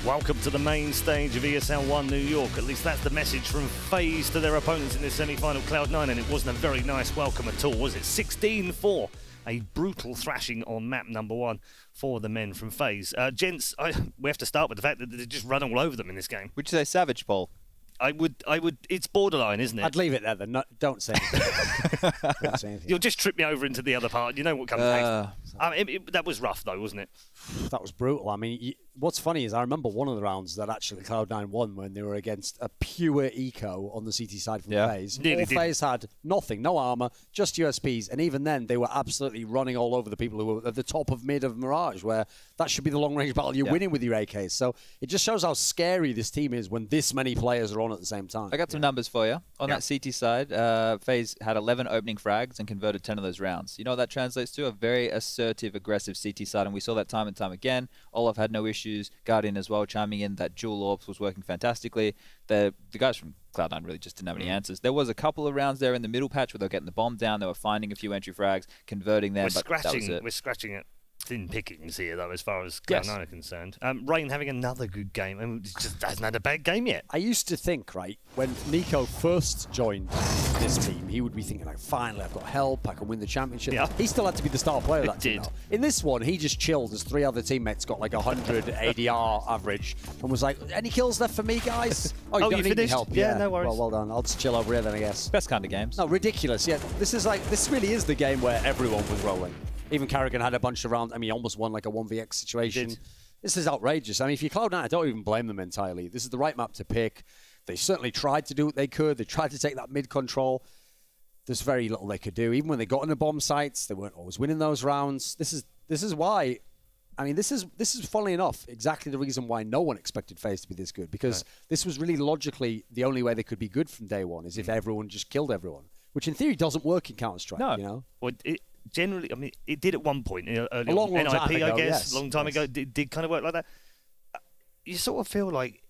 Welcome to the main stage of ESL One New York. At least that's the message from FaZe to their opponents in this semi-final, Cloud9, and it wasn't a very nice welcome at all, was it? 16-4, a brutal thrashing on map number 1 for the men from FaZe. Gents, we have to start with the fact that they just run all over them in this game. Would you say savage, Paul? I would. It's borderline, isn't it? I'd leave it there then. Don't say anything. Don't say anything. You'll just trip me over into the other part. You know what comes next. That was rough, though, wasn't it? That was brutal. I mean, what's funny is I remember one of the rounds that actually Cloud9 won when they were against a pure eco on the CT side from FaZe. All FaZe had nothing, no armor, just USPs, and even then they were absolutely running all over the people who were at the top of mid of Mirage, where that should be the long-range battle you're winning with your AKs. So it just shows how scary this team is when this many players are on at the same time. I got some numbers for you. On that CT side, FaZe had 11 opening frags and converted 10 of those rounds. You know what that translates to? A very assertive, aggressive CT side, and we saw that time and time again. Olaf had no issues. Guardian as well, chiming in that dual orbs was working fantastically. The guys from Cloud9 really just didn't have any answers. There was a couple of rounds there in the middle patch where they were getting the bomb down. They were finding a few entry frags, converting them, but that was it. We're scratching it. Thin pickings here, though, as far as Cloud9 are concerned. Rain having another good game, and just hasn't had a bad game yet. I used to think, right, when Nico first joined this team, he would be thinking, like, finally, I've got help, I can win the championship. Yeah. He still had to be the star player of that team. In this one, he just chilled as 3 other teammates got like 100 ADR average and was like, any kills left for me, guys? Oh, you finished? Help. Yeah, no worries. Well done. I'll just chill over here then, I guess. Best kind of games. No, ridiculous. Yeah, this really is the game where everyone was rolling. Even Carrigan had a bunch of rounds. I mean, he almost won like a 1vx situation. This is outrageous. I mean, if you're Cloud9, I don't even blame them entirely. This is the right map to pick. They certainly tried to do what they could. They tried to take that mid control. There's very little they could do. Even when they got into bomb sites, they weren't always winning those rounds. This is why. I mean, this is funnily enough exactly the reason why no one expected FaZe to be this good, because this was really logically the only way they could be good from day one is if everyone just killed everyone, which in theory doesn't work in Counter-Strike. No, you know. Well, generally, I mean, it did at one point. A long NIP, time ago, I guess, a long time ago, did kind of work like that. You sort of feel like,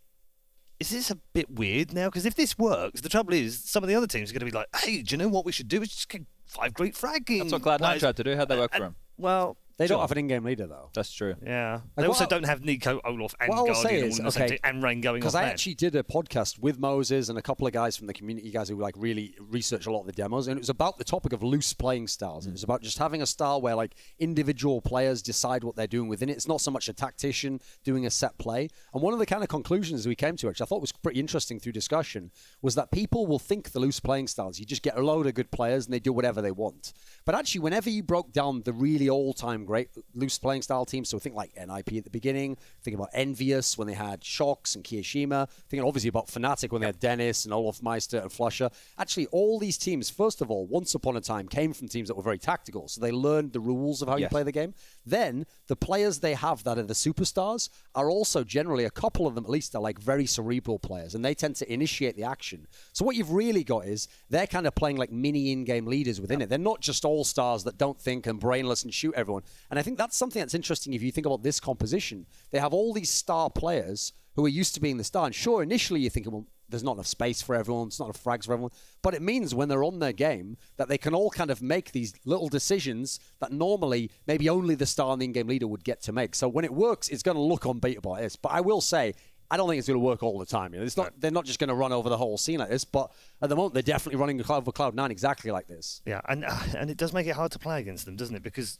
is this a bit weird now? Because if this works, the trouble is some of the other teams are going to be like, hey, do you know what we should do? Is just get 5 great fragging. That's what Cloud9 tried to do. How'd that work for him? Well, they don't have an in-game leader, though. That's true. Yeah. They also don't have Nico, Olaf, and Guardian and Rain going off. Because I actually did a podcast with Moses and a couple of guys from the community, guys who like really research a lot of the demos, and it was about the topic of loose playing styles. It was about just having a style where like individual players decide what they're doing within it. It's not so much a tactician doing a set play. And one of the kind of conclusions we came to, which I thought was pretty interesting through discussion, was that people will think the loose playing styles, you just get a load of good players and they do whatever they want. But actually, whenever you broke down the really all-time great loose playing style teams, so think like NIP at the beginning, think about Envious when they had Shox and Kiyashima, thinking obviously about Fnatic when they had Dennis and Olaf Meister and Flusher. Actually, all these teams, first of all, once upon a time, came from teams that were very tactical, so they learned the rules of how you play the game. Then, the players they have that are the superstars are also generally, a couple of them at least, are like very cerebral players, and they tend to initiate the action. So what you've really got is, they're kind of playing like mini in-game leaders within it. They're not just all-stars that don't think and brainless and shoot everyone. And I think that's something that's interesting if you think about this composition. They have all these star players who are used to being the star. And sure, initially you're thinking, well, there's not enough space for everyone, it's not enough frags for everyone. But it means when they're on their game that they can all kind of make these little decisions that normally maybe only the star and the in-game leader would get to make. So when it works, it's going to look unbeatable like this. But I will say, I don't think it's going to work all the time. You know, it's not. They're not just going to run over the whole scene like this. But at the moment, they're definitely running over Cloud9 exactly like this. Yeah, and it does make it hard to play against them, doesn't it? Because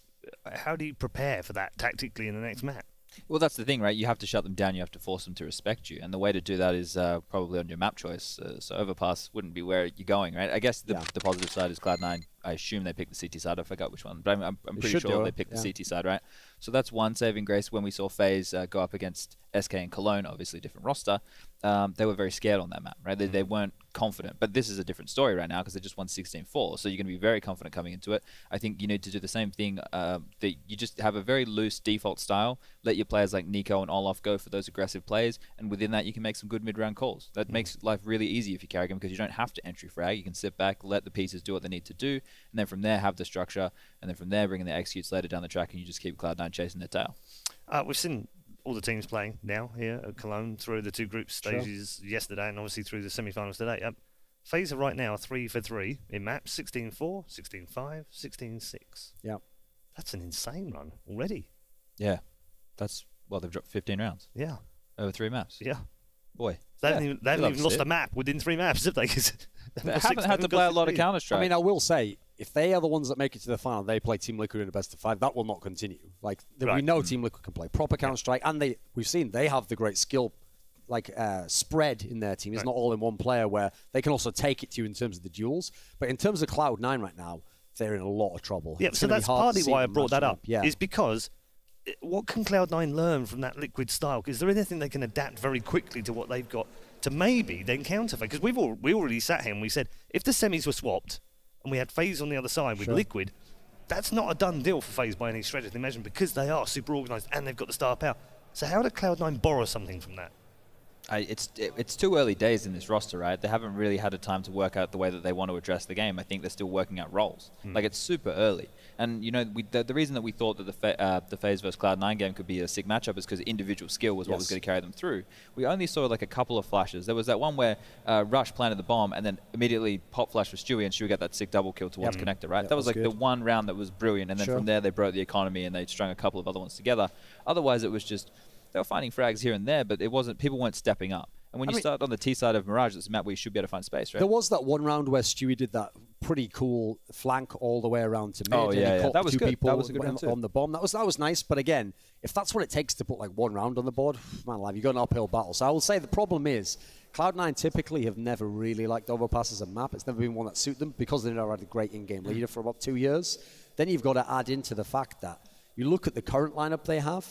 how do you prepare for that tactically in the next map? Well, that's the thing, right? You have to shut them down. You have to force them to respect you. And the way to do that is probably on your map choice. So Overpass wouldn't be where you're going, right? I guess the positive side is Cloud9. I assume they picked the CT side. I forgot which one. But I'm pretty sure they picked the CT side, right? So that's one saving grace. When we saw FaZe go up against SK and Cologne, obviously different roster, they were very scared on that map, right? They weren't confident. But this is a different story right now because they just won 16-4. So you're going to be very confident coming into it. I think you need to do the same thing. That you just have a very loose default style. Let your players like Nico and Olaf go for those aggressive plays. And within that, you can make some good mid-round calls. That makes life really easy if you carry them because you don't have to entry frag. You can sit back, let the pieces do what they need to do. And then from there, have the structure. And then from there, bring in the executes later down the track. And you just keep Cloud9 chasing their tail. We've seen all the teams playing now here at Cologne through the 2 group stages yesterday and obviously through the semi-finals today. FaZe are right now 3 for 3 in maps, 16-4, 16-5, 16-6. Yeah. That's an insane run already. Yeah. Well, they've dropped 15 rounds. Yeah. Over 3 maps. Yeah. Boy. They haven't even lost a map within 3 maps, have they? They haven't had to play a lot of Counter-Strike. I mean, I will say, if they are the ones that make it to the final, they play Team Liquid in a best of 5, that will not continue. Like, we know Team Liquid can play proper Counter-Strike, and we've seen they have the great skill, spread in their team. It's not all in one player where they can also take it to you in terms of the duels. But in terms of Cloud9 right now, they're in a lot of trouble. Yeah, so that's partly why I brought that up, is because what can Cloud9 learn from that Liquid style? Is there anything they can adapt very quickly to what they've got to maybe then counter? Because we already sat here and we said, if the semis were swapped and we had FaZe on the other side with Liquid, that's not a done deal for FaZe by any stretch of the imagination, because they are super organised and they've got the star power. So how did Cloud9 borrow something from that? It's too early days in this roster, right? They haven't really had a time to work out the way that they want to address the game. I think they're still working out roles. Like, it's super early. And, you know, the reason that we thought that the FaZe versus Cloud9 game could be a sick matchup is because individual skill was what was going to carry them through. We only saw, like, a couple of flashes. There was that one where Rush planted the bomb and then immediately pop flash for Stewie, and Stewie got that sick double kill towards Connector, right? That was, like, the one round that was brilliant. And then from there, they broke the economy and they strung a couple of other ones together. Otherwise, it was just, they were finding frags here and there, but people weren't stepping up. And when you start on the T side of Mirage, it's a map where you should be able to find space, right? There was that one round where Stewie did that pretty cool flank all the way around to mid. Oh, yeah, and he that was two good. people That was a good round too. on the bomb. That was nice. But again, if that's what it takes to put like one round on the board, man alive, you've got an uphill battle. So I will say the problem is Cloud9 typically have never really liked Overpass as a map. It's never been one that suit them because they've never had a great in-game leader for about 2 years. Then you've got to add into the fact that you look at the current lineup they have.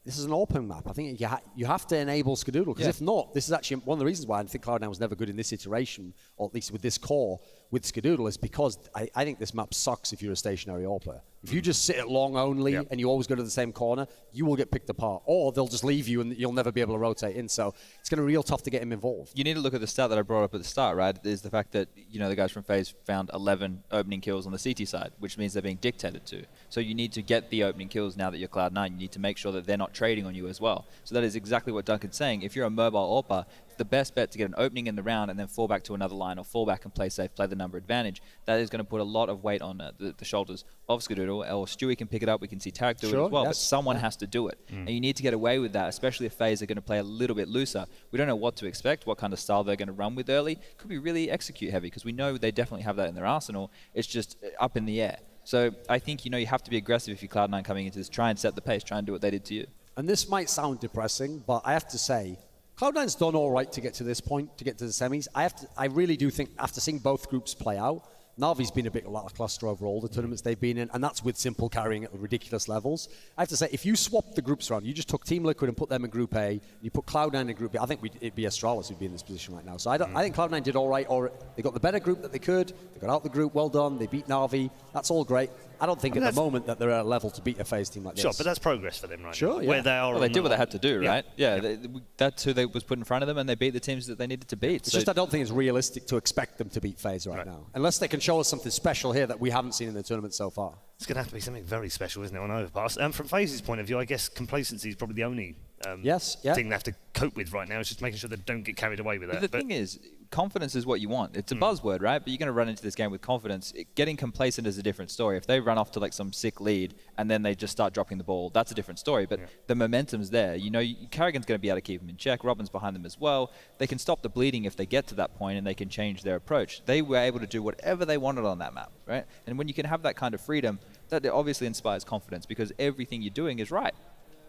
This is an open map. I think you have to enable Skadoodle, because if not, this is actually one of the reasons why I think Cloud9 was never good in this iteration, or at least with this core with Skadoodle, is because I think this map sucks if you're a stationary AWPer. If you just sit at long only and you always go to the same corner, you will get picked apart, or they'll just leave you and you'll never be able to rotate in. So it's going to be real tough to get him involved. You need to look at the stat that I brought up at the start, right? Is the fact that, you know, the guys from FaZe found 11 opening kills on the CT side, which means they're being dictated to. So you need to get the opening kills now that you're Cloud9. You need to make sure that they're not trading on you as well. So that is exactly what Duncan's saying. If you're a mobile AWPer, the best bet to get an opening in the round and then fall back to another line, or fall back and play safe, play the number advantage. That is going to put a lot of weight on the shoulders of Skadoodle, or Stewie can pick it up. We can see Tarek do it as well, but someone has to do it. And you need to get away with that, especially if FaZe are going to play a little bit looser. We don't know what to expect, what kind of style they're going to run with early. Could be really execute heavy, because we know they definitely have that in their arsenal. It's just up in the air. So I think, you know, you have to be aggressive if you're Cloud9 coming into this. Try and set the pace. Try and do what they did to you. And this might sound depressing, but I have to say, Cloud9's done all right to get to this point, to get to the semis. I really do think, after seeing both groups play out, Na'Vi's been a bit lackluster overall, the tournaments they've been in, and that's with Simple carrying at ridiculous levels. I have to say, if you swap the groups around, you just took Team Liquid and put them in Group A, and you put Cloud9 in Group B, I think it'd be Astralis who'd be in this position right now. So I think Cloud9 did all right, or they got the better group that they could, they got out the group, well done, they beat Na'Vi, that's all great. I don't think at the moment that they're at a level to beat a FaZe team like this. Sure, but that's progress for them right now. Where they are. Well, they did what they had to do, right? Yeah. That's who they was put in front of them, and they beat the teams that they needed to beat. It's just I don't think it's realistic to expect them to beat FaZe right now. Unless they can show us something special here that we haven't seen in the tournament so far. It's going to have to be something very special, isn't it, on Overpass? From FaZe's point of view, I guess complacency is probably the only thing they have to cope with right now. It's just making sure they don't get carried away with that. The thing is, confidence is what you want. It's a buzzword, right? But you're going to run into this game with confidence. Getting complacent is a different story. If they run off to like some sick lead and then they just start dropping the ball, that's a different story. But the momentum's there. You know, Carrigan's going to be able to keep them in check. Robin's behind them as well. They can stop the bleeding if they get to that point, and they can change their approach. They were able to do whatever they wanted on that map, right? And when you can have that kind of freedom, that obviously inspires confidence, because everything you're doing is right.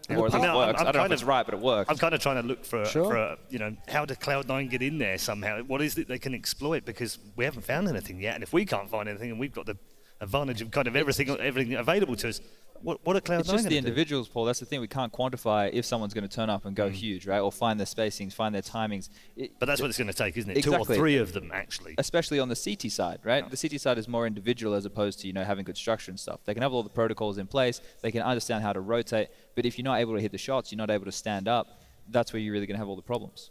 Or at least it works. I don't know if it's right, but it works. I'm kind of trying to look for you know, how does Cloud9 get in there somehow? What is it they can exploit? Because we haven't found anything yet, and if we can't find anything, and we've got the advantage of kind of everything available to us, what are Cloud9 It's just the individuals, Paul. That's the thing. We can't quantify if someone's going to turn up and go huge, right? Or find their spacings, find their timings. But that's what it's going to take, isn't it? Exactly. 2 or 3 of them, actually. Especially on the CT side, right? Yeah. The CT side is more individual as opposed to, you know, having good structure and stuff. They can have all the protocols in place. They can understand how to rotate. But if you're not able to hit the shots, you're not able to stand up, that's where you're really going to have all the problems.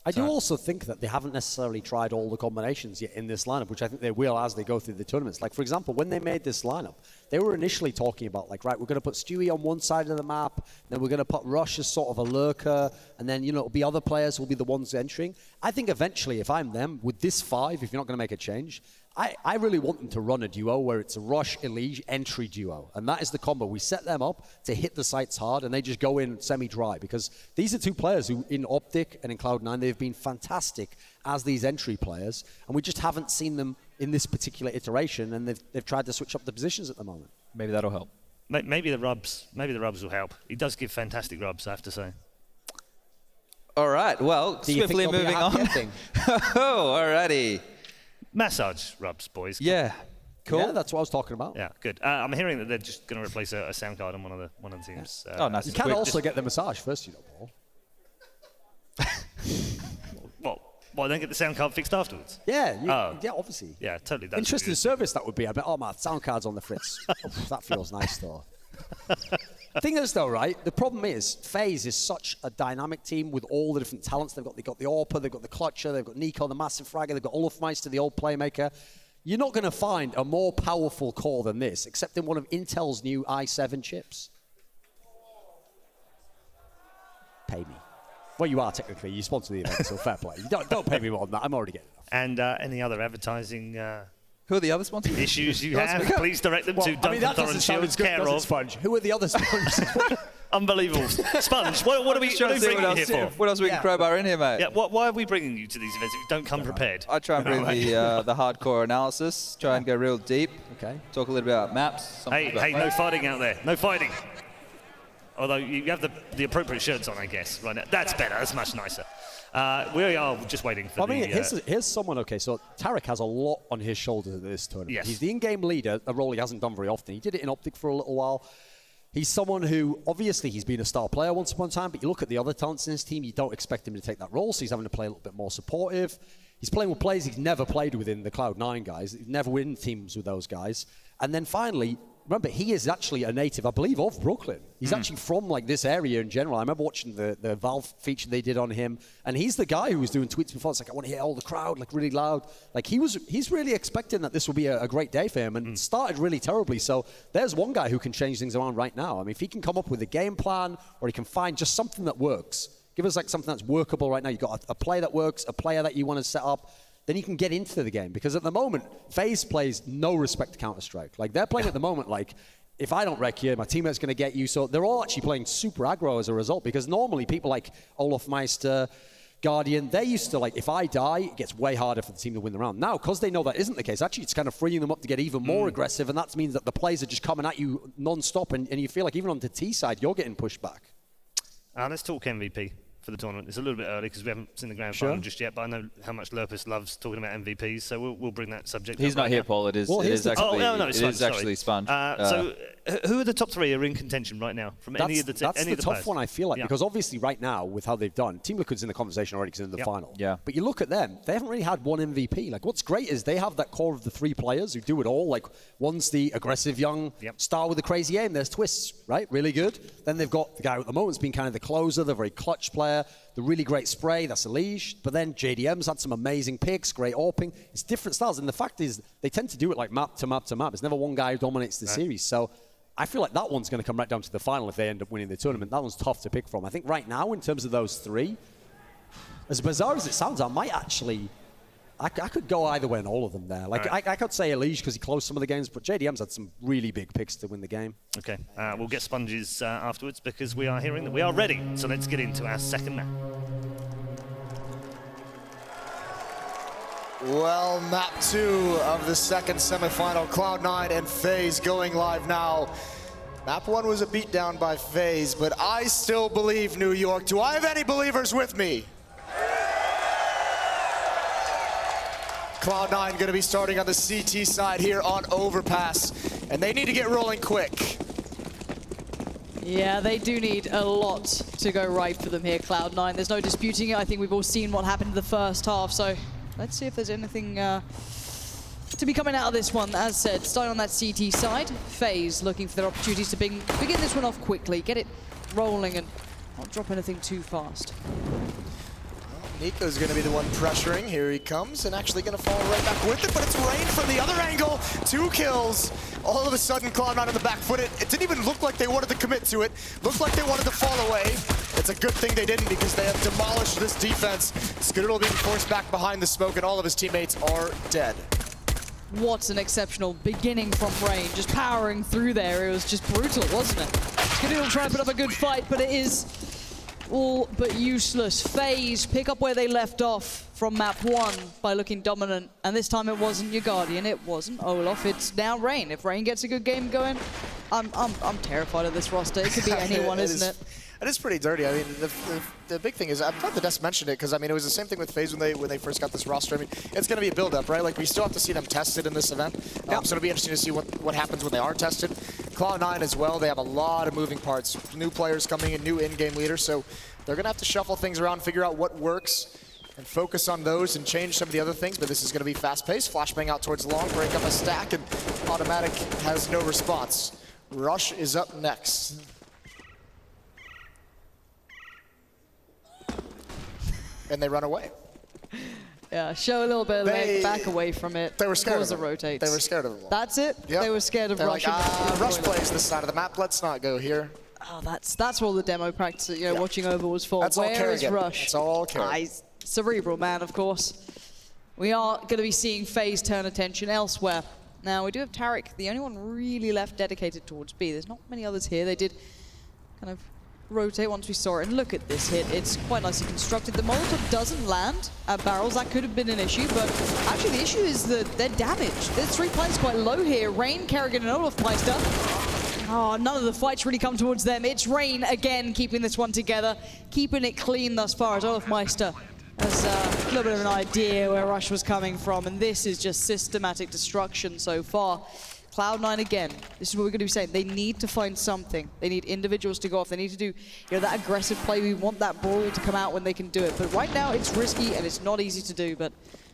I do also think that they haven't necessarily tried all the combinations yet in this lineup, which I think they will as they go through the tournaments. Like, for example, when they made this lineup, they were initially talking about, like, right, we're going to put Stewie on one side of the map, then we're going to put Rush as sort of a lurker, and then, you know, it'll be other players who will be the ones entering. I think eventually, if I'm them, with this 5, if you're not going to make a change, I really want them to run a duo where it's a Rush, Elige, entry duo. And that is the combo. We set them up to hit the sites hard, and they just go in semi-dry. Because these are two players who, in Optic and in Cloud9, they've been fantastic as these entry players. And we just haven't seen them in this particular iteration, and they've tried to switch up the positions at the moment. Maybe that'll help. Maybe the rubs will help. He does give fantastic rubs, I have to say. All right, well, swiftly moving on. Oh, alrighty. Massage rubs, boys. Yeah, cool. Yeah, that's what I was talking about. Yeah, good. I'm hearing that they're just going to replace a sound card on one of the teams. Yeah. Oh, nice. You can also get the massage first, you know, Paul. Well, then get the sound card fixed afterwards. Yeah, yeah, obviously. Yeah, totally. That's interesting service that would be. I bet, oh, my sound card's on the fritz. That feels nice, though. The thing is, though, right, the problem is FaZe is such a dynamic team with all the different talents. They've got the AWPer, they've got the Clutcher, they've got Nico, the Massive Fragger, they've got Olofmeister, the old playmaker. You're not going to find a more powerful core than this, except in one of Intel's new i7 chips. Pay me. Well, you are technically. You sponsor the event, so fair play. Don't pay me more than that. I'm already getting enough. And any other advertising who are the other sponsors? Issues you have, please direct them to Duncan Torrance Shields, care of Sponge. Who are the other sponges? Unbelievable. Sponge, what are we bringing you here for? What else we can crowbar in here, mate? Yeah, why are we bringing you to these events if you don't come prepared? I try and bring the hardcore analysis, try and go real deep. Okay. Talk a little bit about maps. Hey, no fighting out there. No fighting. Although you have the appropriate shirts on, I guess, right now. That's better. That's much nicer. We are just waiting for here's someone, okay, so Tarek has a lot on his shoulders at this tournament. Yes. He's the in-game leader, a role he hasn't done very often. He did it in Optic for a little while. He's someone who, obviously, he's been a star player once upon a time, but you look at the other talents in his team, you don't expect him to take that role, so he's having to play a little bit more supportive. He's playing with players he's never played with in the Cloud9 guys. He's never win teams with those guys. And then finally, remember, he is actually a native, I believe, of Brooklyn. He's actually from like this area in general. I remember watching the Valve feature they did on him, and he's the guy who was doing tweets before. It's like, I want to hear all the crowd, like really loud. Like he's really expecting that this will be a great day for him, and started really terribly. So there's one guy who can change things around right now. I mean, if he can come up with a game plan, or he can find just something that works, give us like something that's workable right now. You've got a play that works, a player that you want to set up, then you can get into the game. Because at the moment, FaZe plays no respect to Counter-Strike. Like they're playing at the moment like, if I don't wreck you, my teammate's going to get you. So they're all actually playing super aggro as a result, because normally people like Olofmeister, Guardian, they used to, like, if I die, it gets way harder for the team to win the round. Now, because they know that isn't the case, actually it's kind of freeing them up to get even more aggressive, and that means that the plays are just coming at you non-stop, and you feel like even on the T side, you're getting pushed back. Let's talk MVP for the tournament. It's a little bit early because we haven't seen the grand final just yet, but I know how much Lurpus loves talking about MVPs, so we'll bring that subject He's up not right here, now. Paul. It is actually Sponge. So who are the top three are in contention right now from any of the That's the tough one, I feel like, because obviously right now, with how they've done, Team Liquid's in the conversation already because they're in the final. Yeah. But you look at them, they haven't really had one MVP. Like, what's great is they have that core of the three players who do it all. Like, one's the aggressive young star with the crazy aim. There's Twists, right? Really good. Then they've got the guy who at the moment's been kind of the closer, the very clutch player, the really great spray, that's Elige. But then JDM's had some amazing picks, great AWPing. It's different styles. And the fact is, they tend to do it like map to map to map. There's never one guy who dominates the series. So I feel like that one's going to come right down to the final if they end up winning the tournament. That one's tough to pick from. I think right now, in terms of those three, as bizarre as it sounds, I might actually... I could go either way on all of them there. Like, I could say Elige because he closed some of the games, but JDM's had some really big picks to win the game. Okay, we'll get Sponges afterwards because we are hearing that we are ready. So let's get into our second map. Well, map 2 of the second semifinal, Cloud9 and FaZe going live now. Map 1 was a beatdown by FaZe, but I still believe New York. Do I have any believers with me? Cloud9 going to be starting on the CT side here on Overpass, and they need to get rolling quick. Yeah, they do need a lot to go right for them here, Cloud9. There's no disputing it. I think we've all seen what happened in the first half, so let's see if there's anything to be coming out of this one. As said, starting on that CT side, FaZe looking for their opportunities to begin this one off quickly, get it rolling and not drop anything too fast. Nico's going to be the one pressuring. Here he comes, and actually going to fall right back with it, but it's Rain from the other angle. 2 kills. All of a sudden, Cloud9 on the back foot. It didn't even look like they wanted to commit to it. Looked like they wanted to fall away. It's a good thing they didn't because they have demolished this defense. Skittle being forced back behind the smoke, and all of his teammates are dead. What an exceptional beginning from Rain, just powering through there. It was just brutal, wasn't it? Skadoo trying to put up a good fight, but it is all but useless. FaZe pick up where they left off from map 1 by looking dominant, and this time it wasn't your Guardian, it wasn't Olaf, it's now Rain. If Rain gets a good game going, I'm terrified of this roster. It could be anyone, isn't it? It is pretty dirty. I mean, the big thing is, I'm glad the Desk mentioned it, because I mean, it was the same thing with FaZe when they first got this roster. I mean, it's going to be a build-up, right? Like, we still have to see them tested in this event. So it'll be interesting to see what happens when they are tested. Cloud9 as well, they have a lot of moving parts. New players coming in, new in-game leaders, so they're going to have to shuffle things around, figure out what works, and focus on those and change some of the other things, but this is going to be fast-paced. Flashbang out towards long, break up a stack, and Automatic has no response. Rush is up next. And they run away. Yeah, show a little bit of leg, back away from it. They were scared of the him. rotates. They were scared of him. That's it? Yep. They were scared of Rush. Like, Rush plays this side of the map. Let's not go here. Oh, that's all the demo practice that watching over was for. That's Where is Rush? That's all Kerrigan. Cerebral man, of course. We are going to be seeing FaZe turn attention elsewhere. Now, we do have Tariq, the only one really left dedicated towards B. There's not many others here. They did kind of rotate once we saw it, and look at this hit. It's quite nicely constructed. The Molotov doesn't land at barrels. That could have been an issue, but actually the issue is that they're damaged. There's 3 players quite low here. Rain, Kerrigan, and Olaf Meister. Oh, none of the fights really come towards them. It's Rain again keeping this one together, keeping it clean thus far as Olaf Meister has a little bit of an idea where Rush was coming from, and this is just systematic destruction so far. Cloud9 again, this is what we're going to be saying. They need to find something. They need individuals to go off. They need to do that aggressive play. We want that brawl to come out when they can do it. But right now, it's risky and it's not easy to do. But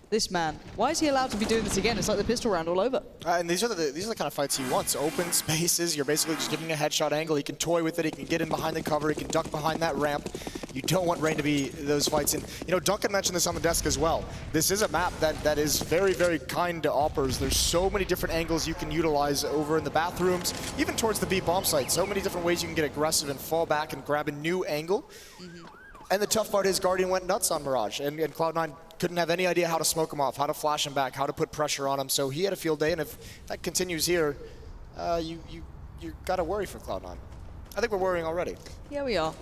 this man, why is he allowed to be doing this again? It's like the pistol round all over. And these are the kind of fights he wants. Open spaces. You're basically just giving a headshot angle. He can toy with it. He can get in behind the cover. He can duck behind that ramp. You don't want Rain to be those fights. And, Duncan mentioned this on the desk as well. This is a map that is very, very kind to oppers. There's so many different angles you can utilize over in the bathrooms, even towards the B bomb site. So many different ways you can get aggressive and fall back and grab a new angle. And the tough part is Guardian went nuts on Mirage, and Cloud9 couldn't have any idea how to smoke him off, how to flash him back, how to put pressure on him. So he had a field day, and if that continues here, you got to worry for Cloud9. I think we're worrying already. Yeah, we are.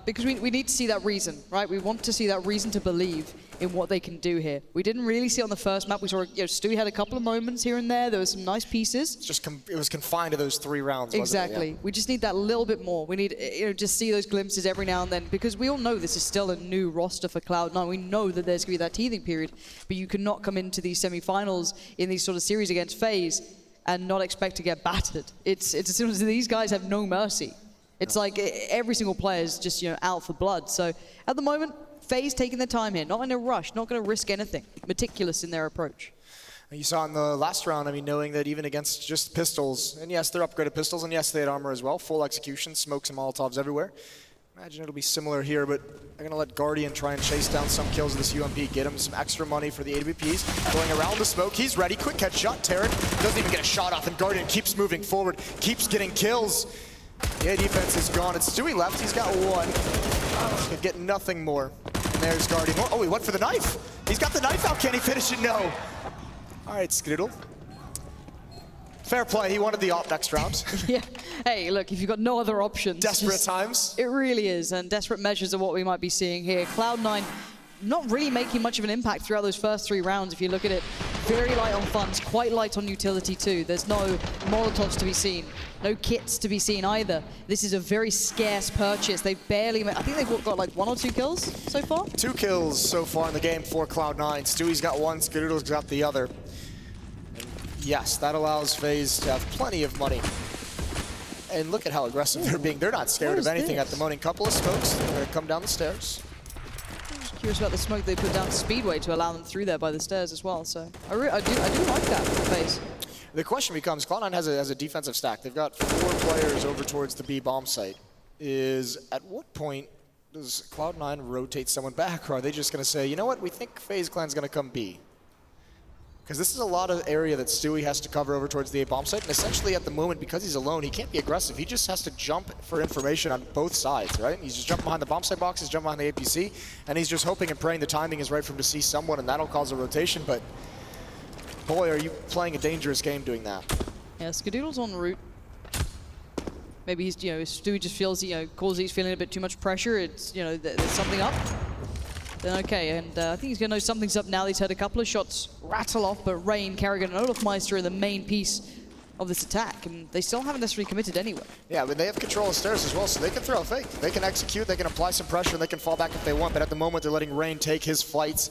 Because we need to see that reason, right? We want to see that reason to believe in what they can do here. We didn't really see it on the first map. We saw, Stewie had a couple of moments here and there. There were some nice pieces. It was confined to those 3 rounds, exactly. Wasn't it? Yeah. We just need that little bit more. We need, just see those glimpses every now and then, because we all know this is still a new roster for Cloud9. We know that there's going to be that teething period, but you cannot come into these semi-finals in these sort of series against FaZe and not expect to get battered. It's as soon as these guys have no mercy. It's like every single player is just out for blood. So at the moment, FaZe taking their time here, not in a rush, not going to risk anything, meticulous in their approach. You saw in the last round, knowing that even against just pistols, and yes, they're upgraded pistols, and yes, they had armor as well, full execution, smokes and Molotovs everywhere. Imagine it'll be similar here, but they're going to let Guardian try and chase down some kills of this UMP, get him some extra money for the AWPs. Going around the smoke, he's ready, quick headshot, Tarek doesn't even get a shot off, and Guardian keeps moving forward, keeps getting kills. The A defense is gone, it's Stewie left, he's got 1. He'll get nothing more. And there's Guardian, oh, he went for the knife. He's got the knife out, can he finish it? No. All right, Skiddle. Fair play, he wanted the op next round. Yeah, hey, look, if you've got no other options. Desperate times. It really is, and desperate measures are what we might be seeing here. Cloud9 not really making much of an impact throughout those first 3 rounds, if you look at it. Very light on funds, quite light on utility too. There's no Molotovs to be seen, no kits to be seen either. This is a very scarce purchase. They've barely made, I think they've got like 1 or 2 kills so far? 2 kills so far in the game for Cloud9. Stewie's got 1, Skidoodle's got the other. And yes, that allows FaZe to have plenty of money. And look at how aggressive they're being. They're not scared of anything at the moment. Couple of smokes, they're gonna come down the stairs. Curious about the smoke they put down Speedway to allow them through there by the stairs as well. So I do like that for FaZe. The question becomes, Cloud9 has a defensive stack. They've got 4 players over towards the B bomb site. At what point does Cloud9 rotate someone back, or are they just going to say, you know what, we think FaZe Clan's going to come B? Because this is a lot of area that Stewie has to cover over towards the A bomb site, and essentially at the moment, because he's alone, he can't be aggressive. He just has to jump for information on both sides, right? He's just jumping behind the bomb site boxes, jumping behind the APC, and he's just hoping and praying the timing is right for him to see someone, and that'll cause a rotation, but boy, are you playing a dangerous game doing that. Yeah, Skadoodle's en route. Maybe he's, Stewie just feels, Causey he's feeling a bit too much pressure. It's, there's something up. Then okay, and I think he's going to know something's up now. He's had a couple of shots rattle off, but Rain, Kerrigan, and Olafmeister are the main piece of this attack, and they still haven't necessarily committed anyway. Yeah, but they have control of stairs as well, so they can throw a fake. They can execute, they can apply some pressure, and they can fall back if they want, but at the moment they're letting Rain take his flights.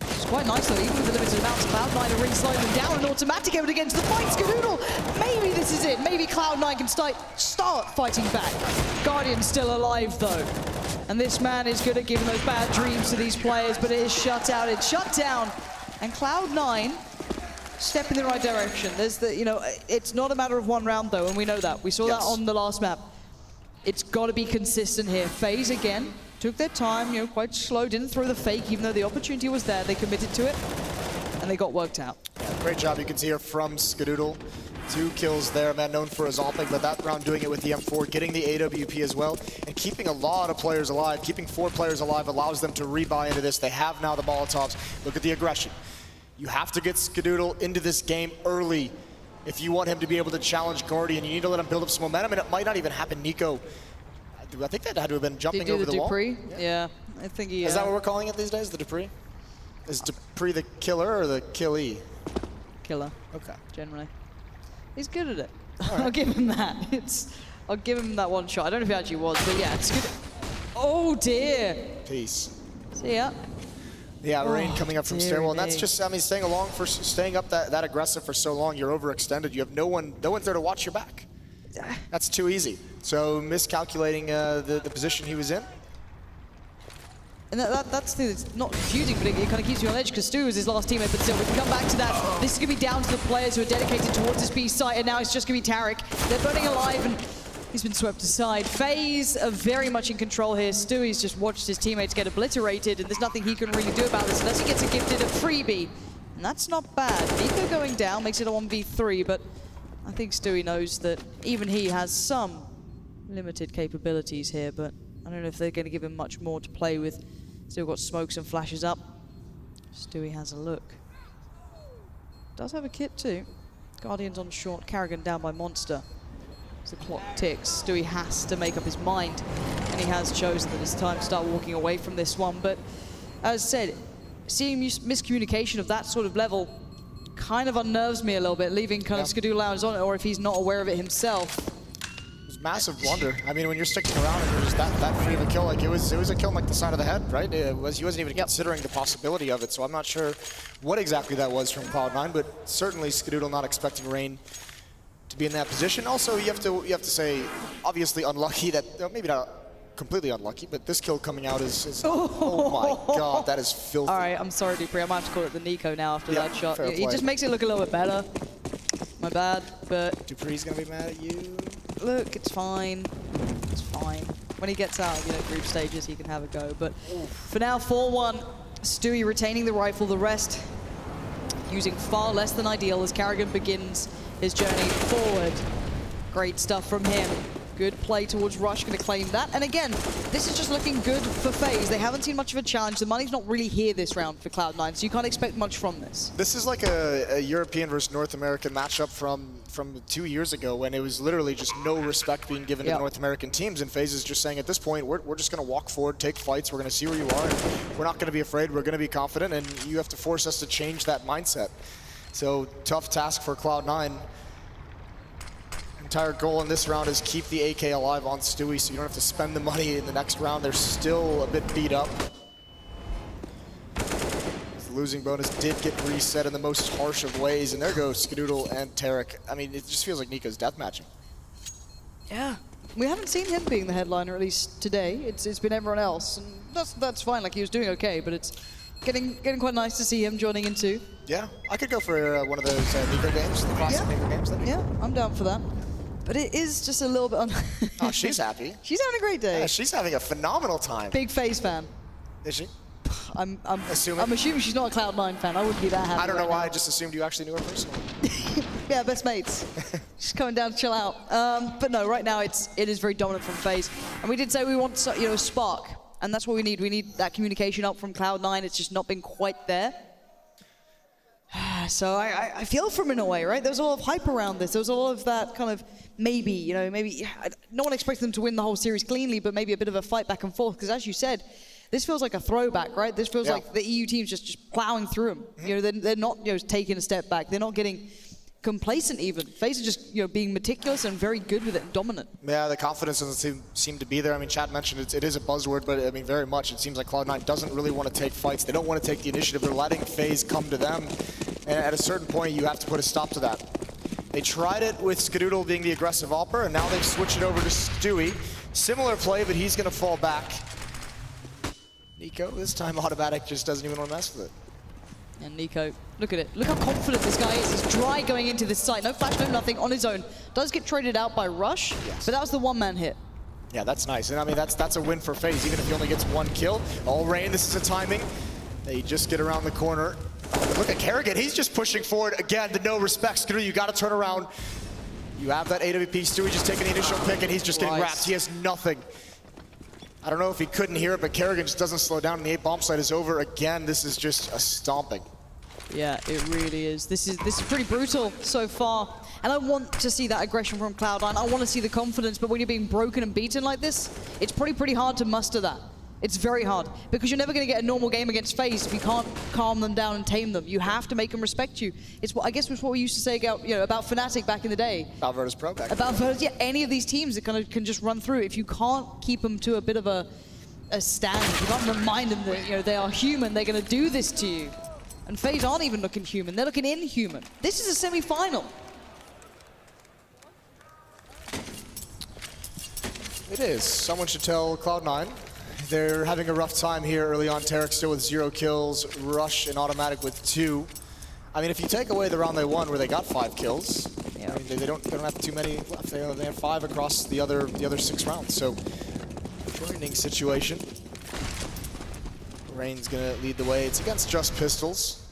It's quite nice though, even with the limited amounts, Cloud9 are really slowing them down, and automatic able to get into the fight. Skadoodle, maybe this is it. Maybe Cloud9 can start fighting back. Guardian's still alive though. And this man is good at giving those bad dreams to these players, but it is shut out, it's shut down. And Cloud9 step in the right direction. There's it's not a matter of one round though, and we know that. We saw that on the last map. It's got to be consistent here. FaZe again took their time, quite slow, didn't throw the fake, even though the opportunity was there. They committed to it, and they got worked out. Yeah, great job, you can see here from Skadoodle. 2 kills there, man, known for his ulting, but that round doing it with the M4, getting the AWP as well, and keeping a lot of players alive. Keeping 4 players alive allows them to rebuy into this. They have now the Molotovs. Look at the aggression. You have to get Skadoodle into this game early if you want him to be able to challenge Guardian. You need to let him build up some momentum, and it might not even happen. Nico, I think that had to have been jumping over the wall. Dupree? Yeah, I think he... Is that what we're calling it these days, the Dupree? Is Dupree the killer or the killee? Killer. Okay. Generally. He's good at it. Right. I'll give him that. I'll give him that one shot. I don't know if he actually was, but yeah, it's good. Oh dear. Peace. See ya. Yeah, Rain coming up from stairwell, and that's just, staying up that aggressive for so long, you're overextended. You have no one there to watch your back. That's too easy. So miscalculating the position he was in. And that's the thing that's not confusing, but it kind of keeps you on edge, because Stu was his last teammate, but still, we can come back to that. This is going to be down to the players who are dedicated towards this B site, and now it's just going to be Tarek. They're burning alive, and he's been swept aside. FaZe are very much in control here. Stewie's just watched his teammates get obliterated, and there's nothing he can really do about this unless he gets a gifted a freebie. And that's not bad. Nico going down makes it a 1v3, but I think Stewie knows that even he has some limited capabilities here, but I don't know if they're going to give him much more to play with. Still got smokes and flashes up. Stewie has a look. Does have a kit too. Guardian's on short, Kerrigan down by Monster. As the clock ticks, Stewie has to make up his mind, and he has chosen that it's time to start walking away from this one. But as I said, seeing miscommunication of that sort of level kind of unnerves me a little bit, leaving kind of Skadoodle out on it, or if he's not aware of it himself. It was massive blunder. I mean, when you're sticking around and you're just that free of a kill, like it was a kill on like the side of the head, right? He wasn't even considering the possibility of it, so I'm not sure what exactly that was from Cloud9, but certainly Skadoodle not expecting Rain to be in that position. Also, you have to say, obviously unlucky that, maybe not completely unlucky, but this kill coming out is oh my god, that is filthy. All right, I'm sorry, Dupree. I might have to call it the Nico now after that shot. He just makes it look a little bit better. My bad, but Dupree's gonna be mad at you. Look, it's fine. It's fine. When he gets out, group stages, he can have a go. But for now, 4-1. Stewie retaining the rifle. The rest using far less than ideal as Kerrigan begins his journey forward. Great stuff from him. Good play towards Rush, going to claim that. And again, this is just looking good for FaZe. They haven't seen much of a challenge. The money's not really here this round for Cloud9, so you can't expect much from this. This is like a European versus North American matchup from 2 years ago, when it was literally just no respect being given to the North American teams. And FaZe is just saying, at this point, we're just going to walk forward, take fights, we're going to see where you are, and we're not going to be afraid, we're going to be confident, and you have to force us to change that mindset. So, tough task for Cloud9. Entire goal in this round is keep the AK alive on Stewie, so you don't have to spend the money in the next round. They're still a bit beat up. The losing bonus did get reset in the most harsh of ways, and there goes Skadoodle and Tarek. I mean, it just feels like Nico's deathmatching. Yeah, we haven't seen him being the headliner, at least today. It's been everyone else, and that's fine. Like, he was doing okay, but it's getting quite nice to see him joining in too. Yeah, I could go for one of those Nico games, the classic Nico games. Yeah, I'm down for that. But it is just a little bit oh, she's happy. She's having a great day. Yeah, she's having a phenomenal time. Big FaZe fan. Is she? I'm assuming she's not a Cloud9 fan. I wouldn't be that happy. I don't know why. I just assumed you actually knew her personally. Yeah, best mates. She's coming down to chill out. But no, right now it is very dominant from FaZe. And we did say we want a spark, and that's what we need. We need that communication up from Cloud9. It's just not been quite there. Yeah, so I feel from in a way, right? There was a lot of hype around this. There was a lot of that kind of maybe, you know, maybe no one expected them to win the whole series cleanly, but maybe a bit of a fight back and forth. Because as you said, this feels like a throwback, right? This feels like the EU team's just plowing through them. You know, they're not, you know, taking a step back. They're not getting complacent even. FaZe are just, you know, being meticulous and very good with it and dominant. Yeah, the confidence doesn't seem to be there. I mean, Chad mentioned it is a buzzword, but I mean, very much. It seems like Cloud9 doesn't really want to take fights. They don't want to take the initiative. They're letting FaZe come to them. And at a certain point, you have to put a stop to that. They tried it with Skadoodle being the aggressive AWPer, and now they've switched it over to Stewie. Similar play, but he's going to fall back. Nico, this time Automatic just doesn't even want to mess with it. And Nico, look at it. Look how confident this guy is. He's dry going into this site. No flash, no nothing, on his own. Does get traded out by Rush, but that was the one-man hit. Yeah, that's nice. And I mean, that's a win for FaZe, even if he only gets one kill. All Rain, this is a timing. They just get around the corner. Look at Kerrigan. He's just pushing forward again to no respect. Skadoodle, you got to turn around. You have that AWP. Stewie just taking the initial pick, and he's just getting wrapped. He has nothing. I don't know if he couldn't hear it, but Kerrigan just doesn't slow down, and the 8 bomb site is over again. This is just a stomping. Yeah, it really is. This is pretty brutal so far. And I want to see that aggression from Cloud9. I want to see the confidence, but when you're being broken and beaten like this, it's pretty hard to muster that. It's very hard, because you're never going to get a normal game against FaZe if you can't calm them down and tame them. You have to make them respect you. It's what I guess was what we used to say about, you know, about Fnatic back in the day. About Virtus Pro back about Virtus, yeah, any of these teams that kind of can just run through. If you can't keep them to a bit of a stand, if you can't remind them that, you know, they are human, they're going to do this to you. And FaZe aren't even looking human, they're looking inhuman. This is a semi-final. It is. Someone should tell Cloud9. They're having a rough time here early on. Tarek still with 0 kills, Rush and Automatic with 2. I mean, if you take away the round they won where they got 5 kills, I mean, they don't have too many left. They have 5 across the other 6 rounds. So, frightening situation. Rain's gonna lead the way. It's against just pistols.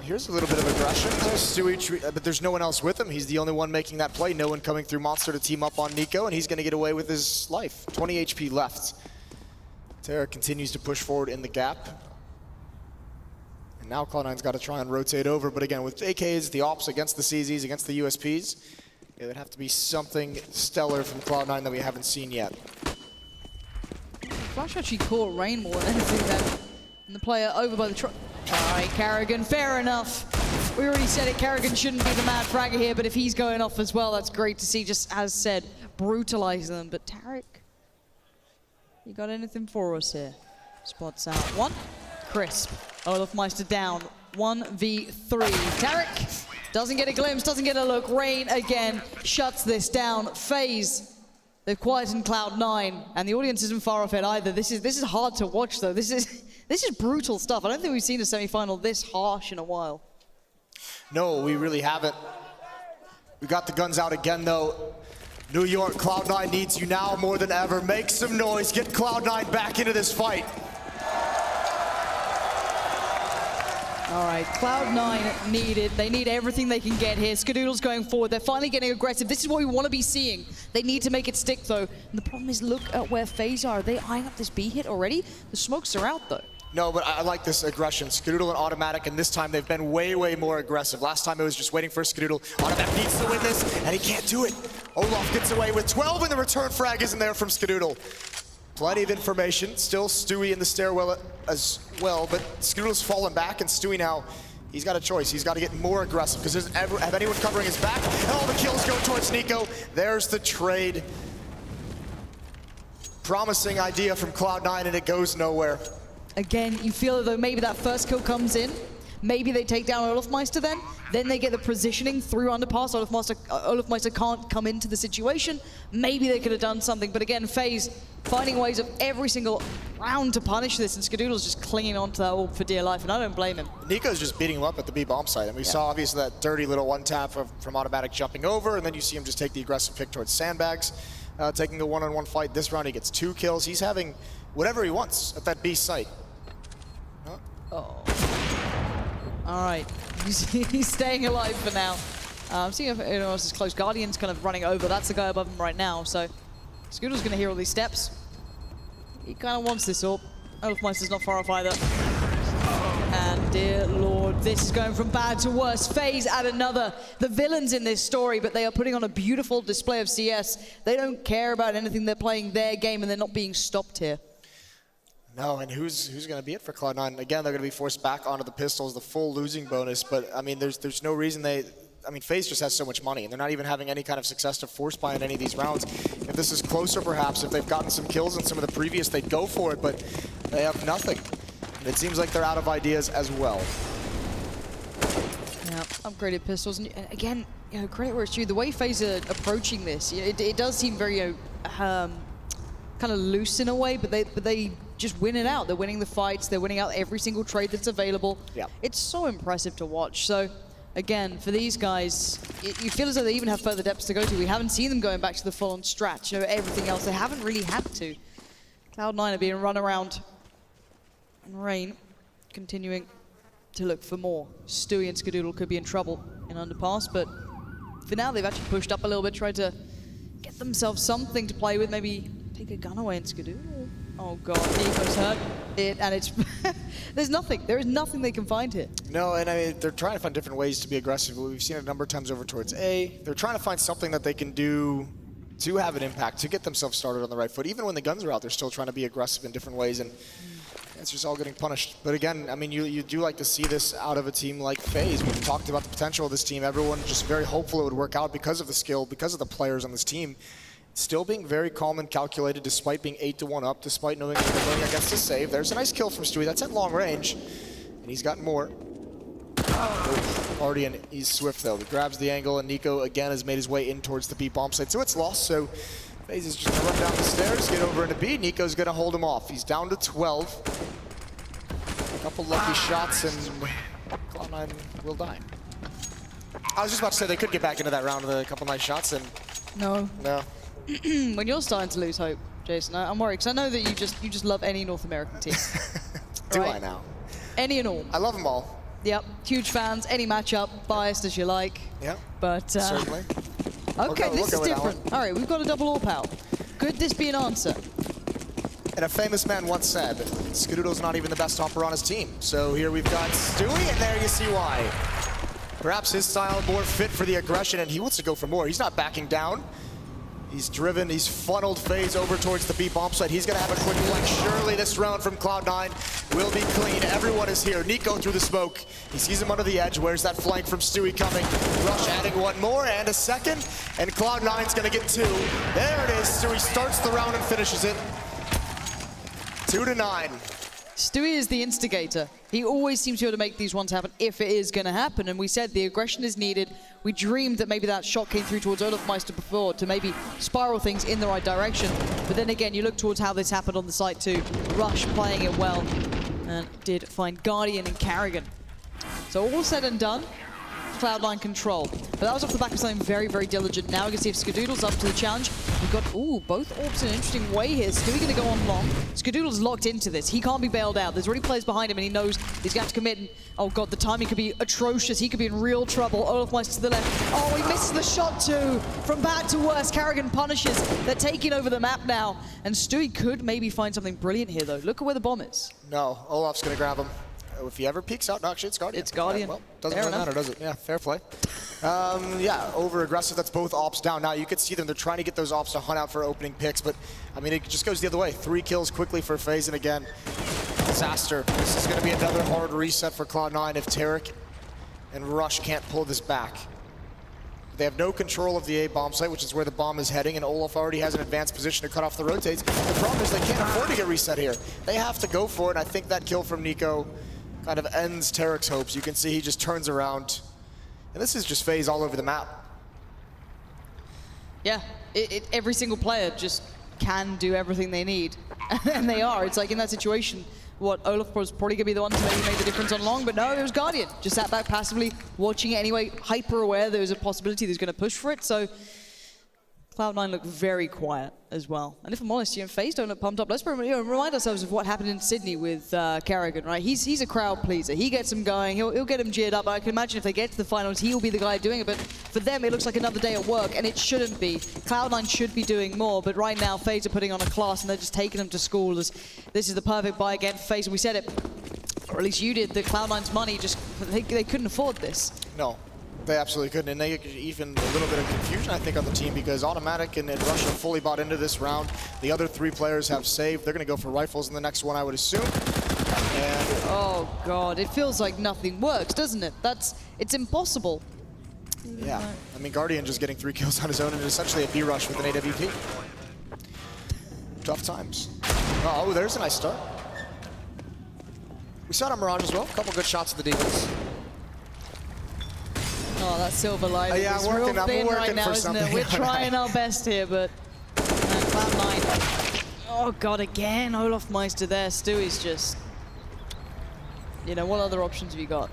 Here's a little bit of aggression. Stewie, but there's no one else with him. He's the only one making that play. No one coming through Monster to team up on Nico, and he's going to get away with his life. 20 HP left. Terra continues to push forward in the gap. And now Cloud9's got to try and rotate over. But again, with AKs, the ops against the CZs, against the USPs, it would have to be something stellar from Cloud9 that we haven't seen yet. Flash actually caught Rain more than anything then. And the player over by the truck. All right, Kerrigan, fair enough. We already said it, Kerrigan shouldn't be the mad fragger here, but if he's going off as well, that's great to see, just as said, brutalize them. But Tarek, you got anything for us here? Spots out one, crisp. Olafmeister down, 1v3. Tarek doesn't get a glimpse, doesn't get a look. Rain again shuts this down. FaZe, they've quietened Cloud9, and the audience isn't far off it either. This is hard to watch though. This is brutal stuff. I don't think we've seen a semi-final this harsh in a while. No, we really haven't. We got the guns out again, though. New York, Cloud9 needs you now more than ever. Make some noise. Get Cloud9 back into this fight. All right, Cloud9 need it. They need everything they can get here. Skadoodle's going forward. They're finally getting aggressive. This is what we want to be seeing. They need to make it stick, though. And the problem is, look at where FaZe are. Are they eyeing up this B hit already? The smokes are out, though. No, but I like this aggression. Skadoodle and Automatic, and this time they've been way more aggressive. Last time it was just waiting for Skadoodle. Automatic needs to win this, and he can't do it. Olaf gets away with 12, and the return frag isn't there from Skadoodle. Plenty of information. Still Stewie in the stairwell as well, but Skadoodle's fallen back, and Stewie now, he's got a choice. He's got to get more aggressive, because doesn't have anyone covering his back, and all the kills go towards Nico. There's the trade. Promising idea from Cloud9, and it goes nowhere. Again, you feel as though maybe that first kill comes in. Maybe they take down Olafmeister then they get the positioning through underpass. Olafmeister can't come into the situation. Maybe they could have done something, but again, FaZe finding ways of every single round to punish this, and Skadoodle's just clinging on to that orb for dear life, and I don't blame him. Nico's just beating him up at the B bomb site, and we saw obviously that dirty little one-tap from Automatic jumping over, and then you see him just take the aggressive pick towards sandbags, taking the one-on-one fight. This round he gets 2 kills. He's having whatever he wants at that B site. Oh. All right, he's staying alive for now. I'm seeing if anyone else is close. Guardian's kind of running over. That's the guy above him right now. So Scooter's going to hear all these steps. He kind of wants this orb. Overpass not far off either. And dear Lord, this is going from bad to worse. FaZe add another. The villains in this story, but they are putting on a beautiful display of CS. They don't care about anything. They're playing their game and they're not being stopped here. No, and who's going to be it for Cloud9? Again, they're going to be forced back onto the pistols, the full losing bonus. But I mean, there's no reason FaZe just has so much money, and they're not even having any kind of success to force buy in any of these rounds. If this is closer, perhaps, if they've gotten some kills in some of the previous, they'd go for it, but they have nothing. And it seems like they're out of ideas as well. Yeah, upgraded pistols. And again, credit where it's due. The way FaZe are approaching this, it does seem very kind of loose in a way, but they just win it out. They're winning the fights. They're winning out every single trade that's available. Yeah. It's so impressive to watch. So, again, for these guys, you feel as though they even have further depths to go to. We haven't seen them going back to the full-on strat. Everything else, they haven't really had to. Cloud9 are being run around. And Rain continuing to look for more. Stewie and Skadoodle could be in trouble in Underpass, but for now, they've actually pushed up a little bit, tried to get themselves something to play with, maybe take a gun away in Skadoodle. Oh god, Nico's hurt. And it's there's nothing. There is nothing they can find here. No, and I mean, they're trying to find different ways to be aggressive. We've seen it a number of times over towards A. They're trying to find something that they can do to have an impact, to get themselves started on the right foot. Even when the guns are out, they're still trying to be aggressive in different ways, and it's just all getting punished. But again, I mean, you do like to see this out of a team like FaZe. We've talked about the potential of this team. Everyone just very hopeful it would work out because of the skill, because of the players on this team. Still being very calm and calculated despite being 8-1 up, despite knowing they're going against the save. There's a nice kill from Stewie. That's at long range, and he's got more. Already in, he's swift though. He grabs the angle, and Nico again has made his way in towards the B bomb site. So it's lost, so FaZe is just gonna run down the stairs, get over into B. Nico's gonna hold him off. He's down to 12. A couple lucky shots, and Cloud9 will die. I was just about to say they could get back into that round with a couple nice shots, and No. When you're starting to lose hope, Jason, I'm worried, because I know that you just love any North American team. do right? I now? Any and all. I love them all. Yep, huge fans, any matchup, biased as you like. Yeah, but certainly. Okay, this is with that different. All right, we've got a double AWP out. Could this be an answer? And a famous man once said, Skadoodle's not even the best hopper on his team. So here we've got Stewie, and there you see why. Perhaps his style more fit for the aggression, and he wants to go for more. He's not backing down. He's driven, he's funneled FaZe over towards the B bomb site. He's gonna have a quick flank. Surely this round from Cloud9 will be clean. Everyone is here. Nico through the smoke. He sees him under the edge. Where's that flank from Stewie coming? Rush adding one more and a second, and Cloud9's gonna get two. There it is. Stewie starts the round and finishes it. 2-9. Stewie is the instigator. He always seems to be able to make these ones happen if it is going to happen. And we said the aggression is needed. We dreamed that maybe that shot came through towards Overpass before to maybe spiral things in the right direction. But then again, you look towards how this happened on the site too. Rush playing it well and did find Guardian and Carrigan. So all said and done, Cloud9 control. But that was off the back of something very, very diligent. Now we can see if Skadoodle's up to the challenge. We've got, both orbs in an interesting way here. Stewie gonna go on long. Skadoodle's locked into this. He can't be bailed out. There's already players behind him and he knows he's gonna have to commit. And, oh god, the timing could be atrocious. He could be in real trouble. Overpass to the left. Oh, he misses the shot too. From bad to worse, Carrigan punishes. They're taking over the map now. And Stewie could maybe find something brilliant here though. Look at where the bomb is. No, Olaf's gonna grab him. If he ever peeks out, no, actually it's Guardian. It's Guardian. Well, doesn't really matter, does it? Yeah, fair play. Yeah, over-aggressive, that's both ops down. Now, you could see them, they're trying to get those ops to hunt out for opening picks, but, I mean, it just goes the other way. 3 kills quickly for FaZe, and again, disaster. This is going to be another hard reset for Cloud9 if Tarek and Rush can't pull this back. They have no control of the A bomb site, which is where the bomb is heading, and Olaf already has an advanced position to cut off the rotates. The problem is they can't afford to get reset here. They have to go for it, and I think that kill from Nico kind of ends Tarek's hopes. You can see he just turns around. And this is just FaZe all over the map. Yeah, every single player just can do everything they need. And they are. It's like in that situation, Olaf was probably going to be the one to maybe make the difference on long, but no, it was Guardian. Just sat back passively, watching it anyway, hyper aware there was a possibility he was going to push for it. So Cloud9 look very quiet as well. And if I'm honest, FaZe don't look pumped up. Let's remind ourselves of what happened in Sydney with Kerrigan, right? He's a crowd pleaser. He gets them going. He'll get them geared up. I can imagine if they get to the finals, he'll be the guy doing it. But for them, it looks like another day at work, and it shouldn't be. Cloud9 should be doing more, but right now, FaZe are putting on a class, and they're just taking them to school. This is the perfect buy again for FaZe. And we said it, or at least you did, that Cloud9's money, they couldn't afford this. No. They absolutely couldn't, and they even a little bit of confusion, I think, on the team because Automatic and Russia fully bought into this round. The other 3 players have saved. They're going to go for rifles in the next one, I would assume. And oh God, it feels like nothing works, doesn't it? It's impossible. Yeah, I mean, Guardian just getting 3 kills on his own and essentially a B rush with an AWP. Tough times. Oh, there's a nice start. We saw it on Mirage as well. A couple good shots of the Demons. Oh, that silver lining yeah, is real thin right now, isn't it? We're trying our best here, but Cloud9. Oh God, again, Olaf Meister there. Stewie's just, you know, what other options have you got?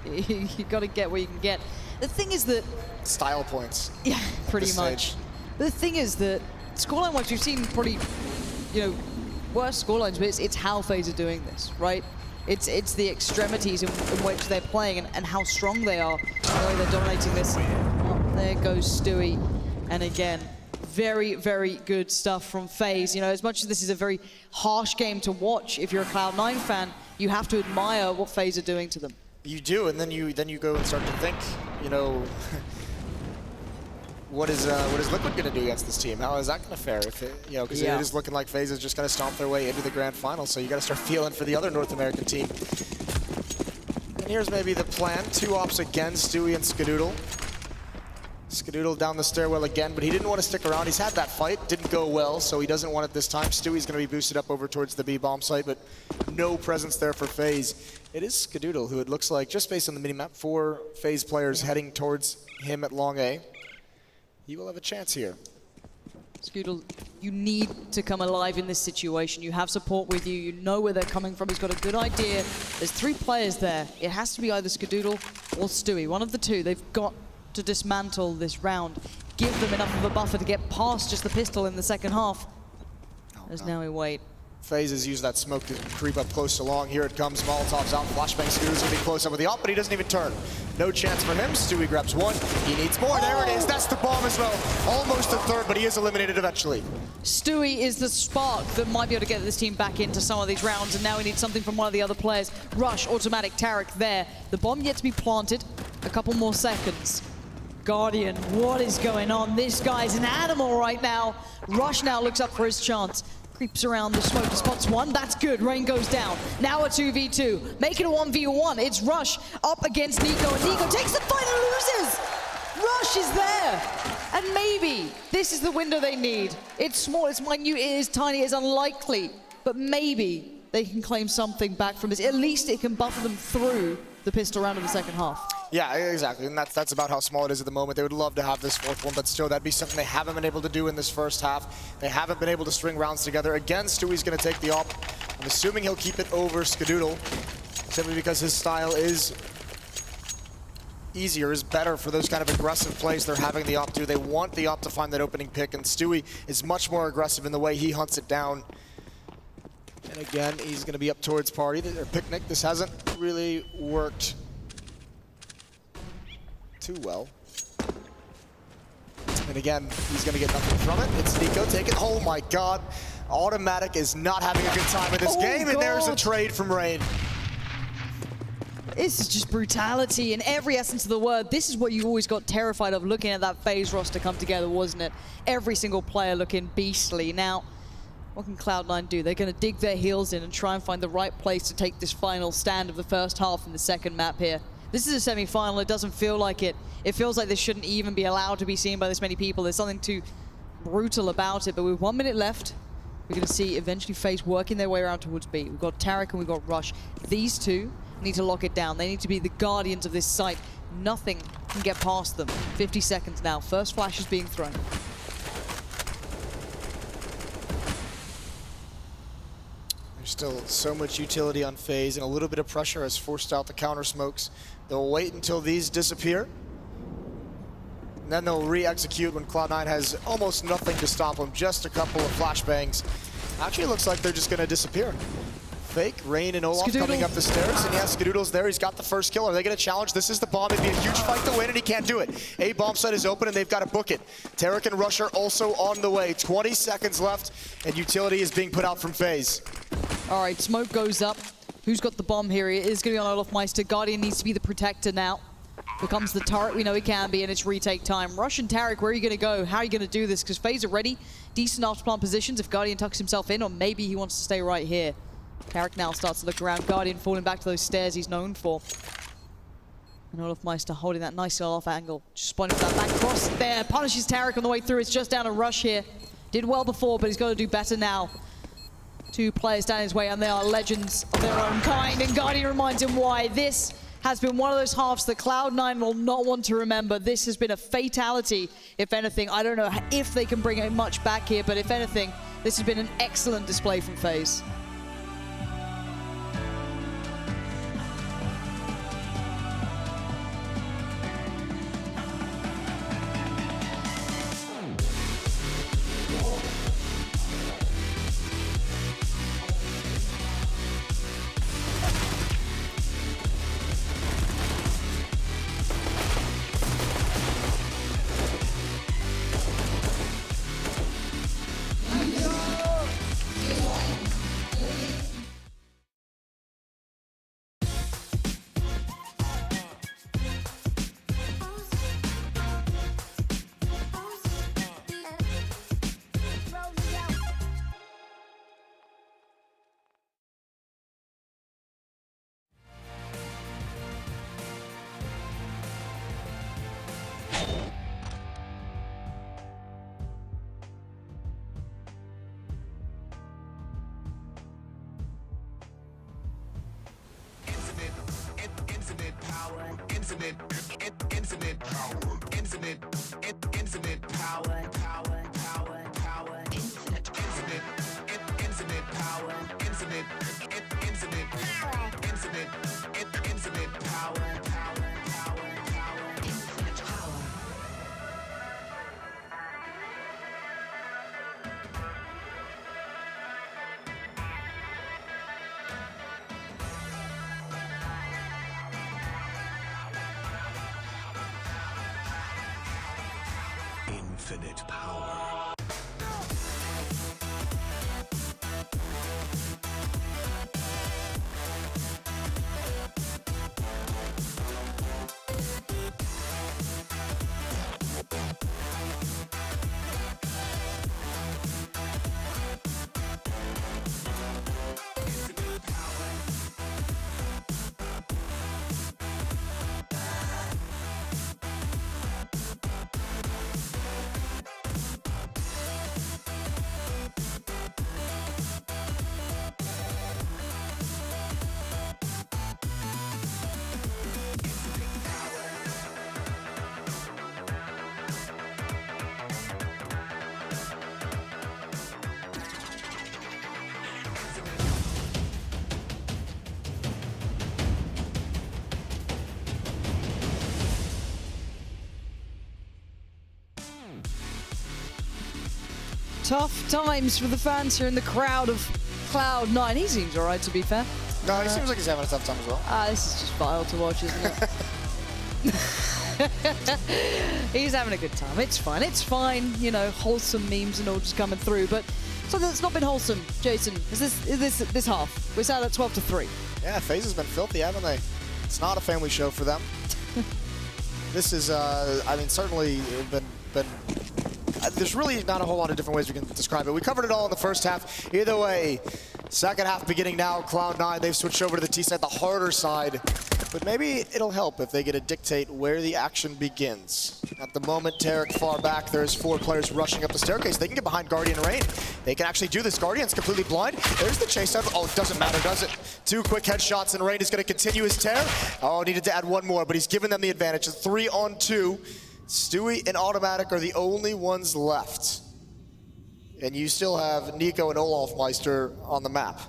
You got to get where you can get. The thing is that style points. Yeah, pretty much. But the thing is that scoreline-wise, we've seen pretty, you know, worse scorelines, but it's how FaZe are doing this, right? It's the extremities in which they're playing and how strong they are, the way they're dominating this. Oh, there goes Stewie. And again, very, very good stuff from FaZe. You know, as much as this is a very harsh game to watch, if you're a Cloud9 fan, you have to admire what FaZe are doing to them. You do, and then you go and start to think, you know, what is Liquid going to do against this team? How is that going to fare? If it, you know, because it is looking like FaZe is just going to stomp their way into the grand final. So you got to start feeling for the other North American team. And here's maybe the plan: 2 ops again, Stewie and Skadoodle. Skadoodle down the stairwell again, but he didn't want to stick around. He's had that fight, didn't go well, so he doesn't want it this time. Stewie's going to be boosted up over towards the B bomb site, but no presence there for FaZe. It is Skadoodle, who it looks like, just based on the minimap, 4 FaZe players heading towards him at long A. He will have a chance here. Skadoodle, you need to come alive in this situation. You have support with you. You know where they're coming from. He's got a good idea. There's 3 players there. It has to be either Skadoodle or Stewie. One of the 2. They've got to dismantle this round. Give them enough of a buffer to get past just the pistol in the second half. As now we wait. FaZe has used that smoke to creep up close along. Here it comes. Molotov's out. Flashbang. Skadoodle's going to be close up with the op, but he doesn't even turn. No chance for him. Stewie grabs 1. He needs more. There it is. That's the bomb as well. Almost a third, but he is eliminated eventually. Stewie is the spark that might be able to get this team back into some of these rounds, and now we need something from one of the other players. Rush, Automatic, Tarek there. The bomb yet to be planted. A couple more seconds. Guardian, what is going on? This guy's an animal right now. Rush now looks up for his chance. Creeps around the smoke, spots 1, that's good, Rain goes down. Now a 2v2, make it a 1v1, it's Rush up against Nico, and Nico takes the fight and loses! Rush is there! And maybe this is the window they need. It's small, it's minute, it is tiny, it's unlikely, but maybe they can claim something back from this. At least it can buffer them through the pistol round of the second half. Yeah, exactly, and that's about how small it is at the moment. They would love to have this 4th one, but still, that'd be something they haven't been able to do in this first half. They haven't been able to string rounds together. Again, Stewie's going to take the op. I'm assuming he'll keep it over Skadoodle, simply because his style is easier, is better for those kind of aggressive plays they're having the op do. They want the op to find that opening pick, and Stewie is much more aggressive in the way he hunts it down. And again, he's going to be up towards Party, or Picnic. This hasn't really worked too well. And again, he's going to get nothing from it. It's Nico taking, oh my God. Automatic is not having a good time in this game, and there's a trade from Rain. This is just brutality in every essence of the word. This is what you always got terrified of looking at that FaZe roster come together, wasn't it? Every single player looking beastly. Now, what can Cloud9 do? They're going to dig their heels in and try and find the right place to take this final stand of the first half in the second map here. This is a semi-final. It doesn't feel like it. It feels like this shouldn't even be allowed to be seen by this many people. There's something too brutal about it. But with 1 minute left, we're going to see eventually FaZe working their way around towards B. We've got Tarek and we've got Rush. These 2 need to lock it down. They need to be the guardians of this site. Nothing can get past them. 50 seconds now. First flash is being thrown. There's still so much utility on FaZe, and a little bit of pressure has forced out the counter smokes. They'll wait until these disappear. And then they'll re-execute when Cloud9 has almost nothing to stop them. Just a couple of flashbangs. Actually, it looks like they're just going to disappear. Fake, Rain and Olaf coming up the stairs, and yes, Skadoodle's there. He's got the first kill. Are they going to challenge? This is the bomb. It'd be a huge fight to win, and he can't do it. A bomb site is open, and they've got to book it. Tarek and Rush are also on the way. 20 seconds left, and utility is being put out from FaZe. All right, smoke goes up. Who's got the bomb here? It is going to be on Olaf Meister. Guardian needs to be the protector now. Becomes the turret we know he can be, and it's retake time. Rush and Tarek, where are you going to go? How are you going to do this? Because FaZe are ready. Decent after-plant positions if Guardian tucks himself in, or maybe he wants to stay right here. Tarek now starts to look around. Guardian falling back to those stairs he's known for. And Olaf Meister holding that nice off angle. Just pointing for that back cross there. Punishes Tarek on the way through. It's just down to Rush here. Did well before, but he's got to do better now. 2 players down his way, and they are legends of their own kind. And Guardian reminds him why. This has been one of those halves that Cloud9 will not want to remember. This has been a fatality, if anything. I don't know if they can bring it much back here, but if anything, this has been an excellent display from FaZe. Infinite power. Tough times for the fans here in the crowd of Cloud9. He seems all right, to be fair. No, he seems like he's having a tough time as well. This is just vile to watch, isn't it? He's having a good time. It's fine. It's fine. You know, wholesome memes and all just coming through. But something that's not been wholesome, Jason, is this half. We're sat at 12-3. Yeah, FaZe has been filthy, haven't they? It's not a family show for them. This is, I mean, certainly been there's really not a whole lot of different ways we can describe it. We covered it all in the first half. Either way, second half beginning now. Cloud9, they've switched over to the T side, the harder side. But maybe it'll help if they get to dictate where the action begins. At the moment, Tarek far back. There's 4 players rushing up the staircase. They can get behind Guardian and Rain. They can actually do this. Guardian's completely blind. There's the chase out. Oh, it doesn't matter, does it? 2 quick headshots, and Rain is going to continue his tear. Oh, needed to add 1 more, but he's given them the advantage. 3 on 2. Stewie and Automatic are the only ones left. And you still have Nico and Olaf Meister on the map.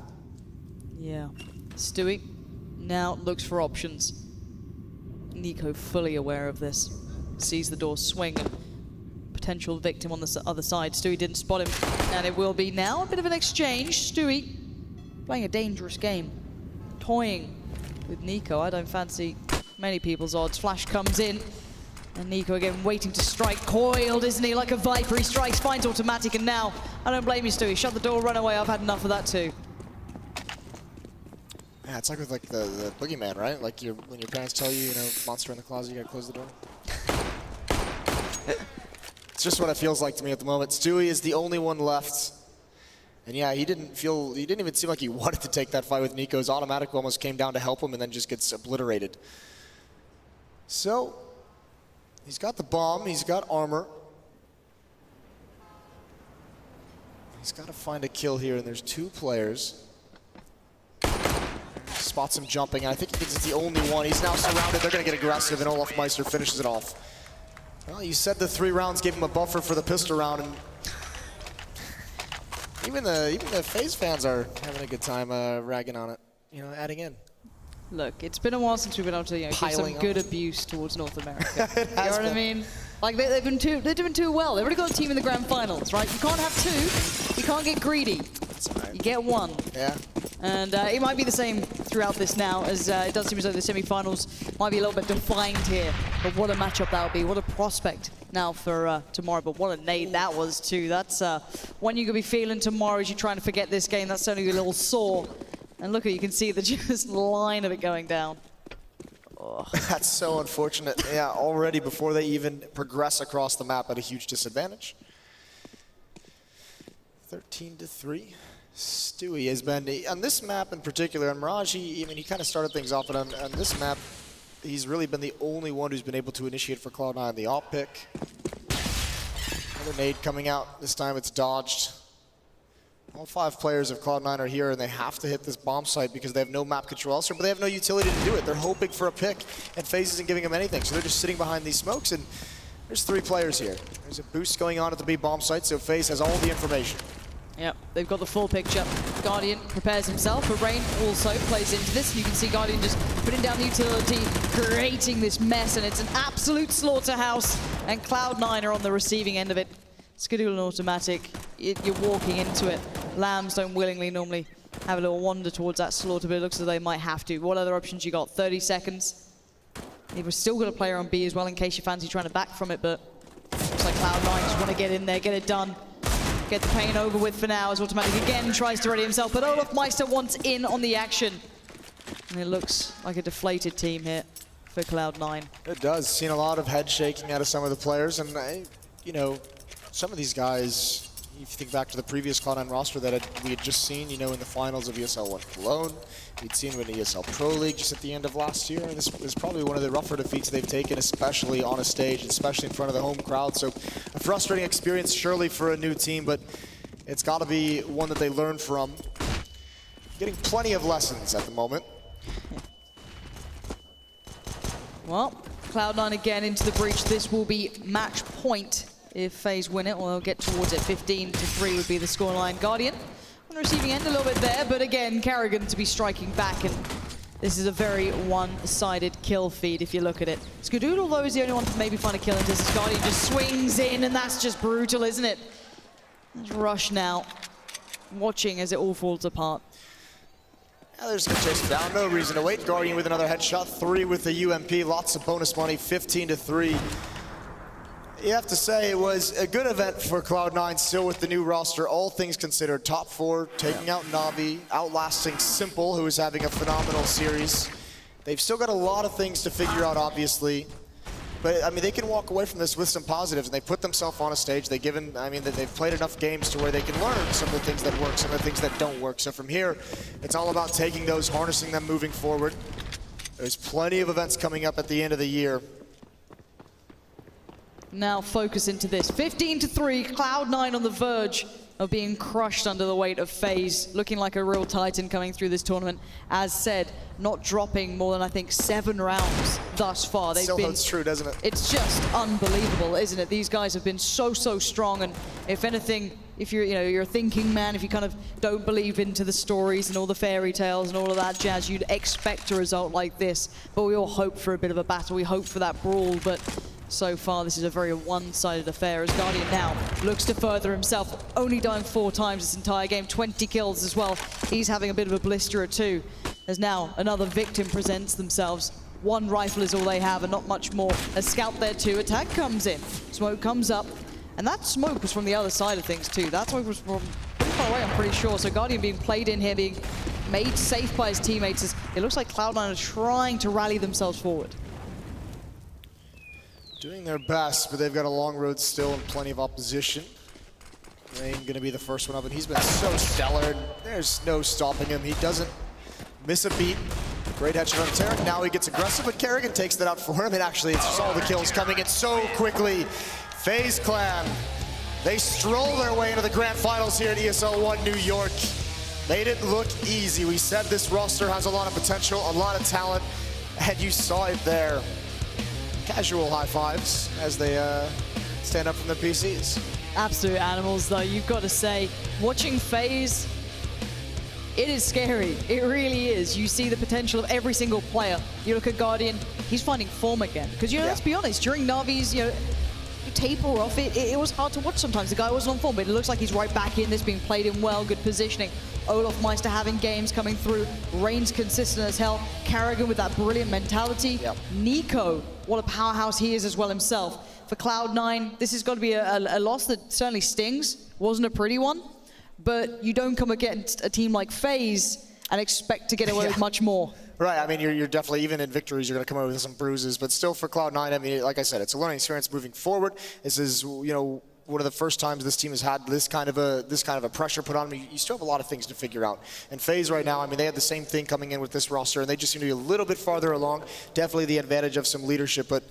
Yeah. Stewie now looks for options. Nico fully aware of this. sees the door swing. And potential victim on the other side. Stewie didn't spot him, and it will be now a bit of an exchange. Stewie playing a dangerous game, toying with Nico. I don't fancy many people's odds. Flash comes in, and Nico again waiting to strike. Coiled, isn't he? Like a viper. He strikes, finds automatic, and now I don't blame you, Stewie. Shut the door, run away. I've had enough of that too. Yeah, it's like with like the boogeyman, right? Like when your parents tell you, monster in the closet, you gotta close the door. It's just what it feels like to me at the moment. Stewie is the only one left. And yeah, he didn't even seem like he wanted to take that fight with Nico. His automatic almost came down to help him and then just gets obliterated. So, he's got the bomb, he's got armor. He's got to find a kill here, and there's 2 players. Spots him jumping, and I think he thinks it's the only one. He's now surrounded, they're gonna get aggressive, and Olaf Meister finishes it off. Well, you said the 3 rounds gave him a buffer for the pistol round, and even the FaZe fans are having a good time ragging on it, adding in. Look, it's been a while since we've been able to give some good abuse towards North America. You know what I mean? Like they're doing too well. They've already got a team in the grand finals, right? You can't have 2. You can't get greedy. That's right. You get 1. Yeah. And it might be the same throughout this now, as it does seem as though the semi-finals might be a little bit defined here. But what a matchup that would be. What a prospect now for tomorrow. But what a nade that was too. That's one you could be feeling tomorrow as you're trying to forget this game. That's only a little sore. And look, you can see the just line of it going down. Oh. That's so unfortunate. Yeah, already before they even progress across the map at a huge disadvantage. 13-3. Stewie has been, on this map in particular, and Mirage, he kind of started things off, but on this map, he's really been the only one who's been able to initiate for Cloud9 the op pick. Another nade coming out. This time it's dodged. All 5 players of Cloud9 are here, and they have to hit this bomb site because they have no map control elsewhere, but they have no utility to do it. They're hoping for a pick, and FaZe isn't giving them anything, so they're just sitting behind these smokes, and there's 3 players here. There's a boost going on at the B bomb site, so FaZe has all the information. Yep, they've got the full picture. Guardian prepares himself, but Rain also plays into this. You can see Guardian just putting down the utility, creating this mess, and it's an absolute slaughterhouse. And Cloud9 are on the receiving end of it. Skidoo and automatic, you're walking into it. Lambs don't willingly normally have a little wander towards that slaughter, but it looks as though they might have to. What other options you got? 30 seconds. You've still got a player on B as well in case you fancy trying to back from it, but looks like Cloud9 just want to get in there, get it done. Get the pain over with for now as automatic again tries to ready himself, but Olaf Meister wants in on the action. And it looks like a deflated team here for Cloud9. It does. Seen a lot of head shaking out of some of the players, and some of these guys, if you think back to the previous Cloud9 roster that we had just seen, in the finals of ESL One Cologne, we'd seen with ESL Pro League just at the end of last year, and this is probably one of the rougher defeats they've taken, especially on a stage, especially in front of the home crowd. So a frustrating experience surely for a new team, but it's got to be one that they learn from. Getting plenty of lessons at the moment. Well, Cloud9 again into the breach. This will be match point if FaZe win it, or they'll get towards it. 15-3 would be the scoreline. Guardian on the receiving end a little bit there, but again, Carrigan to be striking back, and this is a very one-sided kill feed if you look at it. Skadoodle, though, is the only one to maybe find a kill into this. Guardian just swings in, and that's just brutal, isn't it? There's Rush now, watching as it all falls apart. Yeah, there's a chase down, no reason to wait. Guardian with another headshot, 3 with the UMP, lots of bonus money, 15-3. You have to say it was a good event for Cloud9 still with the new roster, all things considered. Top 4, taking out Navi, outlasting Simple, who is having a phenomenal series. They've still got a lot of things to figure out, obviously. But, they can walk away from this with some positives, and they put themselves on a stage. They've played enough games to where they can learn some of the things that work, some of the things that don't work. So from here, it's all about taking those, harnessing them, moving forward. There's plenty of events coming up at the end of the year. Now focus into this. 15-3, Cloud9 on the verge of being crushed under the weight of FaZe, looking like a real titan coming through this tournament. As said, not dropping more than, I think, 7 rounds thus far. Still holds true, doesn't it? It's just unbelievable, isn't it? These guys have been so strong, and if anything, if you're a thinking man, if you kind of don't believe into the stories and all the fairy tales and all of that jazz, you'd expect a result like this. But we all hope for a bit of a battle. We hope for that brawl, but so far. This is a very one-sided affair as Guardian now looks to further himself, only dying 4 times this entire game, 20 kills as well. He's having a bit of a blister or 2, as now another victim presents themselves. 1 rifle is all they have and not much more. A scout there too, attack comes in, smoke comes up, and that smoke was from the other side of things too. That smoke was from pretty far away, I'm pretty sure. So Guardian being played in here, being made safe by his teammates, as it looks like Cloud9 are trying to rally themselves forward. Doing their best, but they've got a long road still and plenty of opposition. Rain gonna be the first one up, and he's been so stellar. There's no stopping him. He doesn't miss a beat. Great headshot on Tarek. Now he gets aggressive, but Kerrigan takes that out for him, and actually it's just all the kills coming in so quickly. FaZe Clan, they stroll their way into the grand finals here at ESL One New York. Made it look easy. We said this roster has a lot of potential, a lot of talent, and you saw it there. Casual high fives as they stand up from their PCs. Absolute animals, though, you've got to say. Watching FaZe, it is scary. It really is. You see the potential of every single player. You look at Guardian, he's finding form again. Because, let's be honest, during Navi's, you taper off, it was hard to watch sometimes. The guy wasn't on form, but it looks like he's right back in this, being played in well, good positioning. Olaf Meister having games coming through. Rain's consistent as hell. Kerrigan with that brilliant mentality. Nico, what a powerhouse he is as well himself. For Cloud9, this has got to be a loss that certainly stings. Wasn't a pretty one, but you don't come against a team like FaZe and expect to get away with much more. Right, I mean, you're definitely, even in victories, you're going to come away with some bruises, but still for Cloud9, I mean, like I said, it's a learning experience moving forward. This is, one of the first times this team has had this kind of a pressure put on them. You still have a lot of things to figure out. And FaZe right now, I mean, they had the same thing coming in with this roster, and they just seem to be a little bit farther along. Definitely the advantage of some leadership, but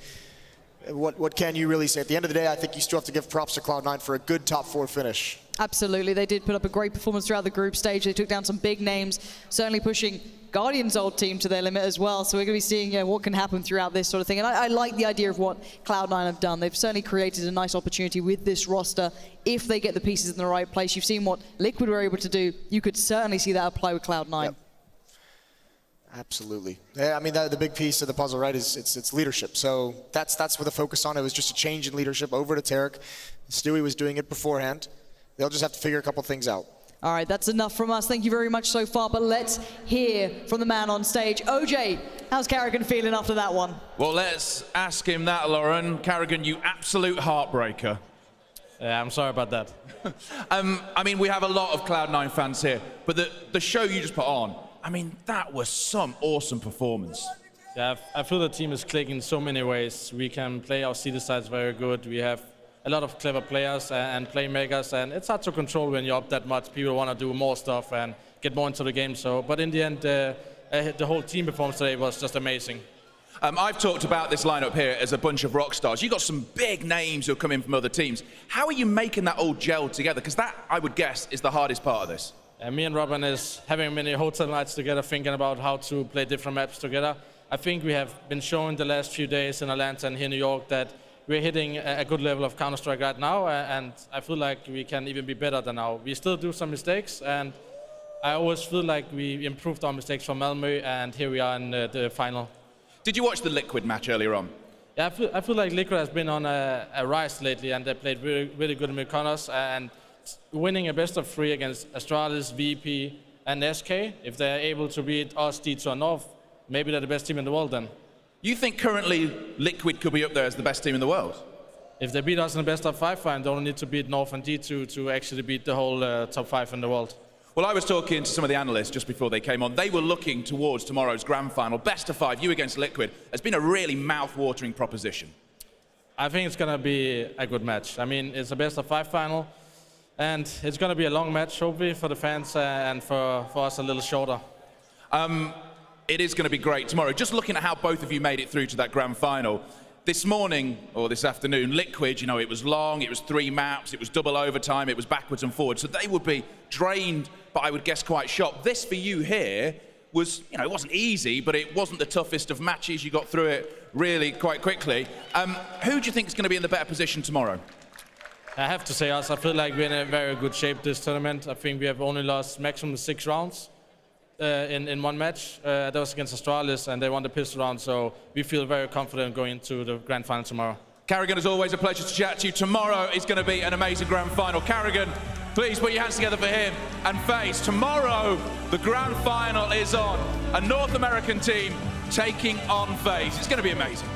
what can you really say? At the end of the day, I think you still have to give props to Cloud9 for a good top 4 finish. Absolutely, they did put up a great performance throughout the group stage. They took down some big names, certainly pushing Guardian's old team to their limit as well. So we're going to be seeing what can happen throughout this sort of thing. And I like the idea of what Cloud9 have done. They've certainly created a nice opportunity with this roster if they get the pieces in the right place. You've seen what Liquid were able to do. You could certainly see that apply with Cloud9. Yep. Absolutely. Yeah, I mean, the big piece of the puzzle, right, is it's leadership. So that's what the focus on. It was just a change in leadership over to Tarek. Stewie was doing it beforehand. They'll just have to figure a couple things out. All right, that's enough from us. Thank you very much so far, but let's hear from the man on stage. OJ, how's Kerrigan feeling after that one? Well, let's ask him that, Lauren. Kerrigan, you absolute heartbreaker. Yeah, I'm sorry about that. I mean, we have a lot of Cloud9 fans here, but the show you just put on, I mean, that was some awesome performance. Yeah, I feel the team is clicking in so many ways. We can play our city sides very good. We have a lot of clever players and playmakers, and it's hard to control when you're up that much. People want to do more stuff and get more into the game. But in the end, the whole team performance today was just amazing. I've talked about this lineup here as a bunch of rock stars. You've got some big names who come in from other teams. How are you making that all gel together? Because that, I would guess, is the hardest part of this. Me and Robin is having many hotel nights together, thinking about how to play different maps together. I think we have been showing the last few days in Atlanta and here in New York that we're hitting a good level of Counter-Strike right now, and I feel like we can even be better than now. We still do some mistakes, and I always feel like we improved our mistakes from Malmö, and here we are in the final. Did you watch the Liquid match earlier on? Yeah, I feel like Liquid has been on a rise lately, and they played really, really good in Mykonos, and winning a best of 3 against Astralis, VP, and SK, if they're able to beat us, D2 and North, maybe they're the best team in the world then. You think currently Liquid could be up there as the best team in the world? If they beat us in the best of 5 final, they don't need to beat North and D2 to actually beat the whole top 5 in the world. Well, I was talking to some of the analysts just before they came on. They were looking towards tomorrow's grand final. Best of 5, you against Liquid, has been a really mouth-watering proposition. I think it's going to be a good match. I mean, it's a best of 5 final, and it's going to be a long match, hopefully, for the fans and for us a little shorter. It is going to be great tomorrow. Just looking at how both of you made it through to that grand final. This morning, or this afternoon, Liquid, it was long, it was 3 maps, it was double overtime, it was backwards and forwards. So they would be drained, but I would guess quite shocked. This for you here was, it wasn't easy, but it wasn't the toughest of matches. You got through it really quite quickly. Who do you think is going to be in the better position tomorrow? I have to say us. I feel like we're in a very good shape this tournament. I think we have only lost maximum 6 rounds. In one match, that was against Astralis, and they won the pistol round, so we feel very confident going into the grand final tomorrow. Carrigan, as always, a pleasure to chat to you. Tomorrow is going to be an amazing grand final. Carrigan, please put your hands together for him. And FaZe, tomorrow the grand final is on. A North American team taking on FaZe. It's going to be amazing.